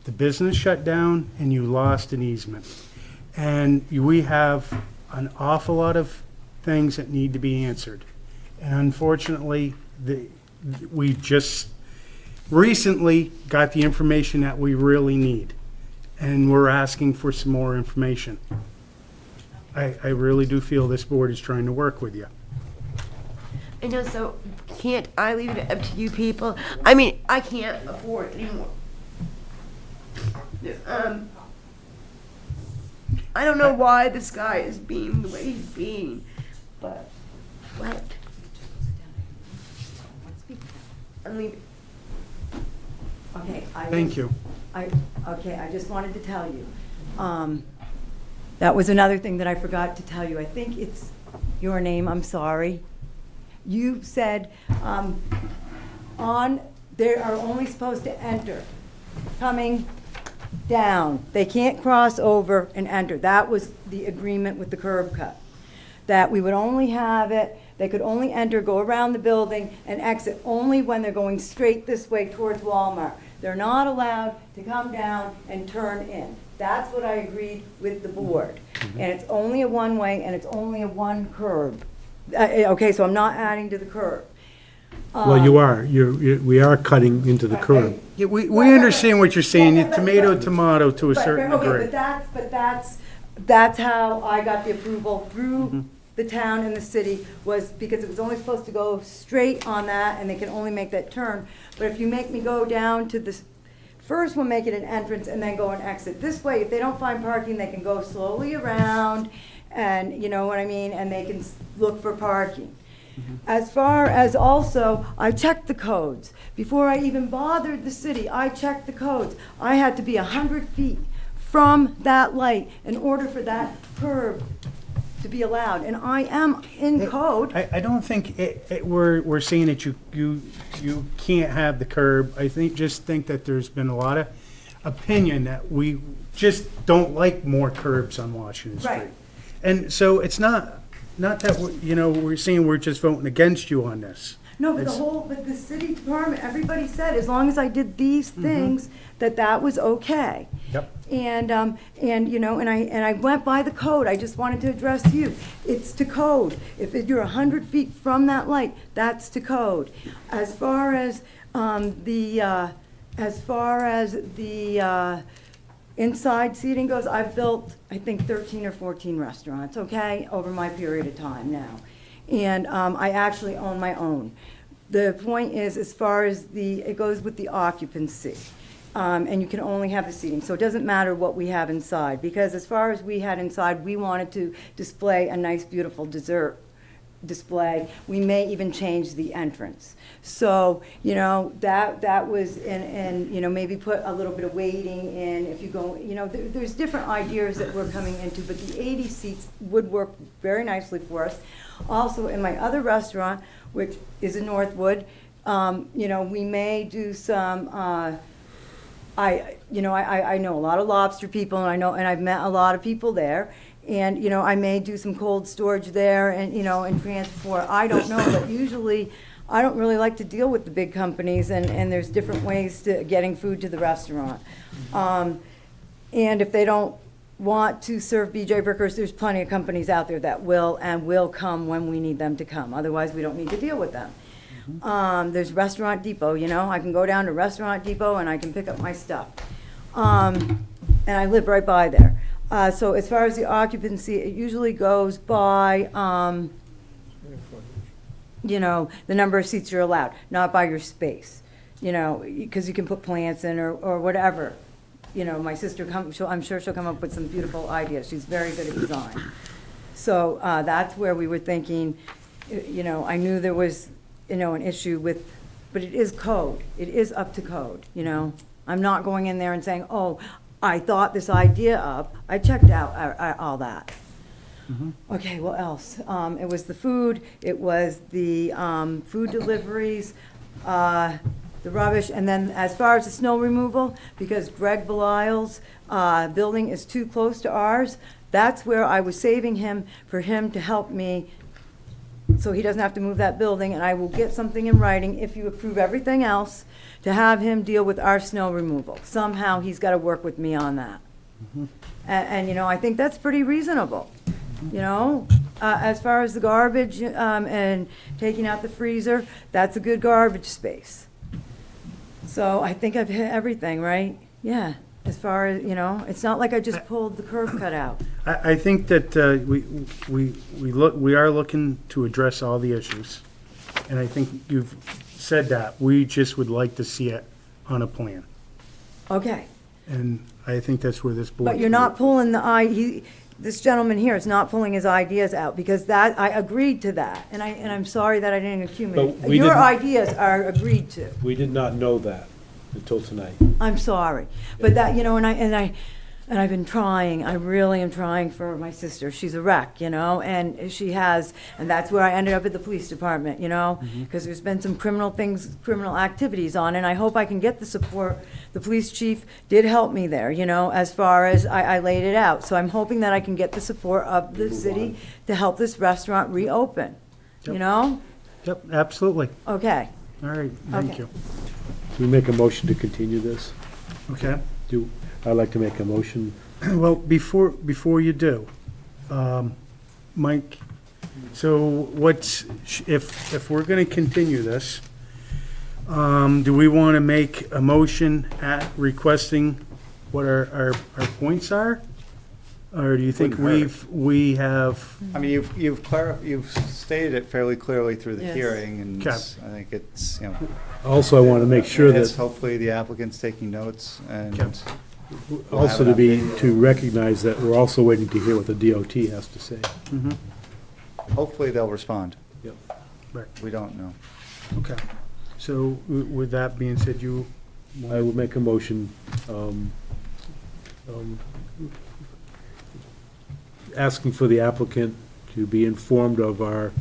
the business shut down, and you lost an easement. And we have an awful lot of things that need to be answered. And unfortunately, we just recently got the information that we really need. And we're asking for some more information. I really do feel this board is trying to work with you. I know, so can't I leave it up to you people? I can't afford it anymore. I don't know why this guy is being the way he's being, but what? I'm leaving. Okay. Thank you. I just wanted to tell you. That was another thing that I forgot to tell you. I think it's your name, I'm sorry. You said they are only supposed to enter coming down. They can't cross over and enter. That was the agreement with the curb cut. That we would only have it, they could only enter, go around the building, and exit only when they're going straight this way towards Walmart. They're not allowed to come down and turn in. That's what I agreed with the board. And it's only a one-way, and it's only a one curb. Okay, so I'm not adding to the curb. Well, you are, we are cutting into the curb. Yeah, we understand what you're saying, tomato to a certain degree. But that's how I got the approval through the town and the city, was because it was only supposed to go straight on that, and they can only make that turn. But if you make me go down to this, first we'll make it an entrance and then go and exit. This way, if they don't find parking, they can go slowly around, and you know what I mean, and they can look for parking. As far as also, I checked the codes. Before I even bothered the city, I checked the codes. I had to be 100 feet from that light in order for that curb to be allowed, and I am in code. I don't think we're saying that you can't have the curb. I just think that there's been a lot of opinion that we just don't like more curbs on Washington Street. Right. And so it's not that we're saying we're just voting against you on this. No, but the city department, everybody said, as long as I did these things, that was okay. Yep. And I went by the code. I just wanted to address you. It's to code. If you're 100 feet from that light, that's to code. As far as the inside seating goes, I've built, I think, 13 or 14 restaurants, okay, over my period of time now. And I actually own my own. The point is, as far as it goes with the occupancy, and you can only have the seating. So it doesn't matter what we have inside, because as far as we had inside, we wanted to display a nice, beautiful dessert display. We may even change the entrance. So, that was, and maybe put a little bit of weighting in if you go, there's different ideas that we're coming into, but the 80 seats would work very nicely for us. Also, in my other restaurant, which is in Northwood, we may do some, I know a lot of lobster people, and I've met a lot of people there, And, you know, I may do some cold storage there and, you know, and transport, I don't know, but usually, I don't really like to deal with the big companies, and there's different ways to getting food to the restaurant. And if they don't want to serve BJ Burgers, there's plenty of companies out there that will come when we need them to come. Otherwise, we don't need to deal with them. There's Restaurant Depot, you know, I can go down to Restaurant Depot and I can pick up my stuff. And I live right by there. So as far as the occupancy, it usually goes by, you know, the number of seats you're allowed, not by your space. You know, because you can put plants in or whatever. You know, my sister, I'm sure she'll come up with some beautiful ideas. She's very good at design. So that's where we were thinking, you know, I knew there was, you know, an issue with, but it is code. It is up to code, you know. I'm not going in there and saying, oh, I thought this idea up. I checked out all that. Okay, what else? It was the food, it was the food deliveries, the rubbish, and then as far as the snow removal, because Greg Belial's building is too close to ours, that's where I was saving him, for him to help me, so he doesn't have to move that building, and I will get something in writing, if you approve everything else, to have him deal with our snow removal. Somehow, he's got to work with me on that. And, you know, I think that's pretty reasonable. You know, as far as the garbage and taking out the freezer, that's a good garbage space. So I think I've hit everything, right? Yeah, as far as, you know, it's not like I just pulled the curb cut out. I think that we are looking to address all the issues, and I think you've said that. We just would like to see it on a plan, Okay, and I think that's where this board. but you're not pulling this gentleman here is not pulling his ideas out, because that, I agreed to that, and I'm sorry that I didn't accumulate. But we Your didn't- ideas are agreed to. We did not know that until tonight. I'm sorry, but that, you know, and I've been trying, I really am trying for my sister. She's a wreck, you know, and she has, and that's where I ended up at the police department, you know, because there's been some criminal activities on, and I hope I can get the support. The police chief did help me there, you know, as far as I laid it out. So I'm hoping that I can get the support of the city to help this restaurant reopen, you Yep. know? Yep, absolutely. Okay. All right, thank Okay. you. Do we make a motion to continue this? Okay. I'd like to make a motion. Well, before you do, Mike, so if we're gonna continue this, do we wanna make a motion at requesting what our points are? Or do you think Wouldn't hurt. we have, I mean, you've stated it fairly clearly through the Yes. hearing, and Okay. I think it's, you know. Also, I want to make sure it's that, hopefully the applicant's taking notes, and Okay. also to recognize that we're also waiting to hear what the DOT has to say. hopefully they'll respond. Yep. Right. We don't know. okay. So with that being said, I will make a motion asking for the applicant to be informed of our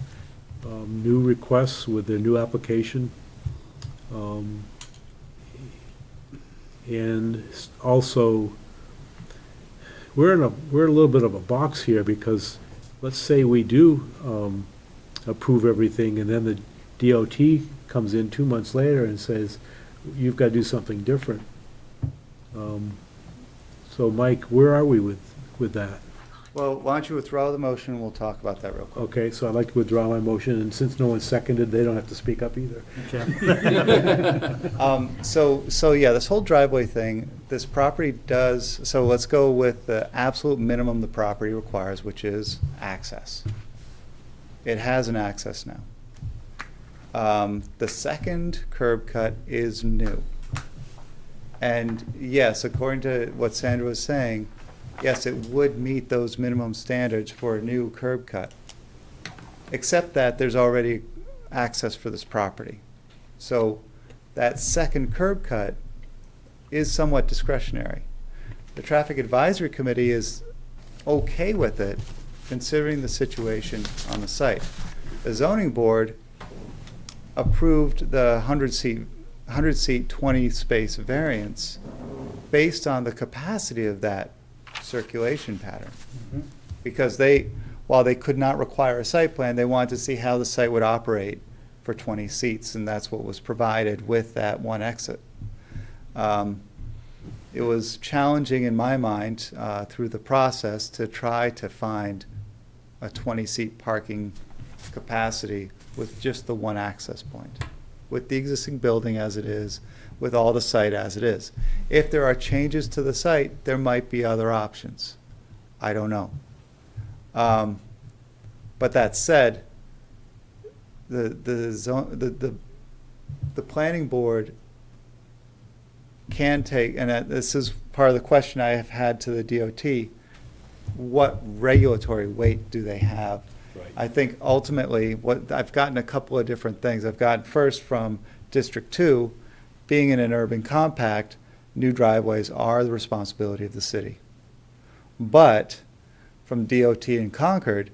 new requests with their new application. And also, we're in a little bit of a box here, because let's say we do approve everything, and then the DOT comes in 2 months later and says, you've got to do something different. So Mike, where are we with that? Well, why don't you withdraw the motion, and we'll talk about that real quick. Okay, so I'd like to withdraw my motion, and since no one seconded, they don't have to speak up either. So yeah, this whole driveway thing, this property does, so let's go with the absolute minimum the property requires, which is access. It has an access now. The second curb cut is new. And yes, according to what Sandra was saying, yes, it would meet those minimum standards for a new curb cut, except that there's already access for this property. So that second curb cut is somewhat discretionary. The Traffic Advisory Committee is okay with it, considering the situation on the site. The zoning board approved the 100-seat, 20-space variance based on the capacity of that circulation pattern. Because while they could not require a site plan, they wanted to see how the site would operate for 20 seats, and that's what was provided with that one exit. It was challenging in my mind through the process to try to find a 20-seat parking capacity with just the one access point, with the existing building as it is, with all the site as it is. If there are changes to the site, there might be other options. I don't know. But that said, the planning board can take, and this is part of the question I have had to the DOT, what regulatory weight do they have? Right. I think ultimately, what I've gotten a couple of different things. I've gotten first from District 2, being in an urban compact, new driveways are the responsibility of the city. But from DOT in Concord,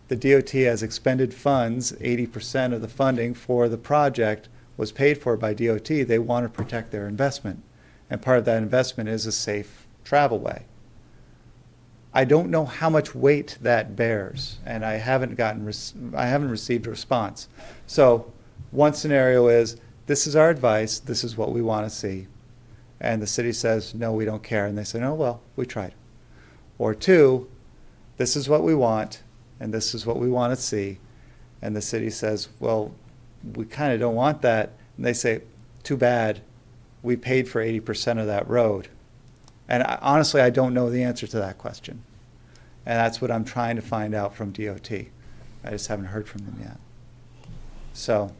the DOT has expended funds, 80% of the funding for the project was paid for by DOT. They want to protect their investment. And part of that investment is a safe travelway. I don't know how much weight that bears, and I haven't received a response. So one scenario is, this is our advice, this is what we want to see. And the city says, no, we don't care. And they say, no, well, we tried. Or two, this is what we want, and this is what we want to see. And the city says, well, we kind of don't want that. And they say, too bad, we paid for 80% of that road. And honestly, I don't know the answer to that question. And that's what I'm trying to find out from DOT. I just haven't heard from them yet. So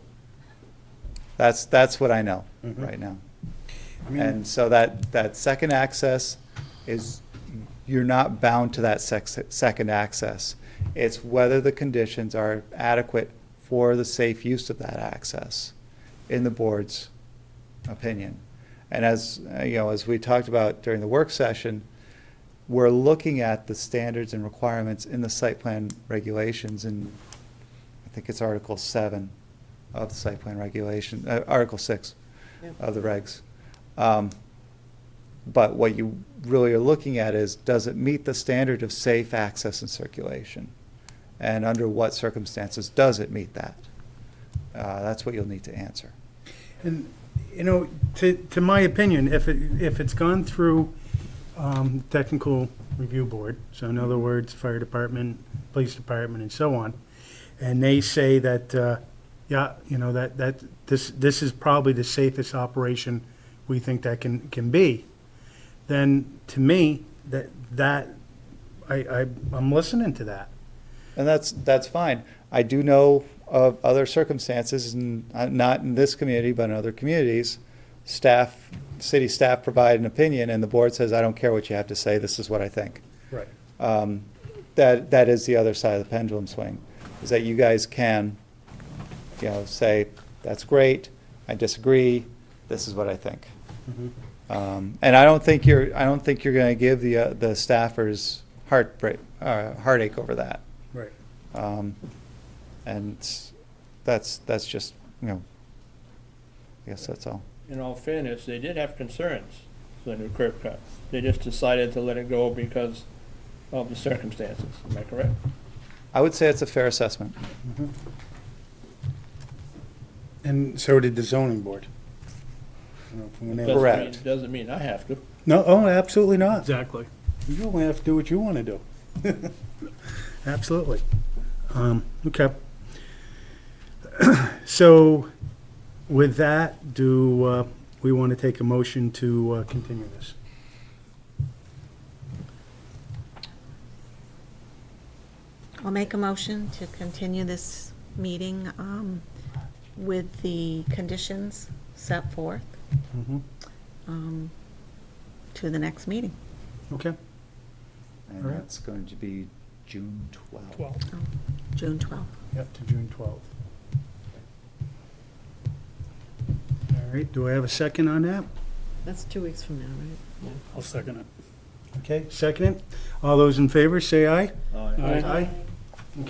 that's what I know right now. And so that second access is, you're not bound to that second access. It's whether the conditions are adequate for the safe use of that access, in the board's opinion. And as as we talked about during the work session, we're looking at the standards and requirements in the site plan regulations, and I think it's Article 7 of the site plan regulation, Article 6 of the regs. But what you really are looking at is, does it meet the standard of safe access and circulation? And under what circumstances does it meet that? That's what you'll need to answer. And, to my opinion, if it's gone through technical review board, so in other words, fire department, police department, and so on, and they say that, that this is probably the safest operation we think that can be, then to me, I'm listening to that. And that's fine. I do know of other circumstances, and not in this community, but in other communities, city staff provide an opinion, and the board says, I don't care what you have to say, this is what I think. Right. That is the other side of the pendulum swing, is that you guys can, say, that's great, I disagree, this is what I think. And I don't think you're going to give the staffers heartache over that. Right. And that's just, I guess that's all. In all fairness, they did have concerns for the new curb cut. They just decided to let it go because of the circumstances. Am I correct? I would say it's a fair assessment. And so did the zoning board. Correct. Doesn't mean I have to. No, absolutely not. Exactly. You only have to do what you want to do. Absolutely. Okay. So with that, do we want to take a motion to continue this? I'll make a motion to continue this meeting with the conditions set forth to the next meeting. Okay. And All right. that's going to be June 12th. June 12th. Yep, to June 12th. All right, do I have a second on that? That's 2 weeks from now, right? I'll second it. Okay, second it. All those in favor, say aye. Aye. Aye.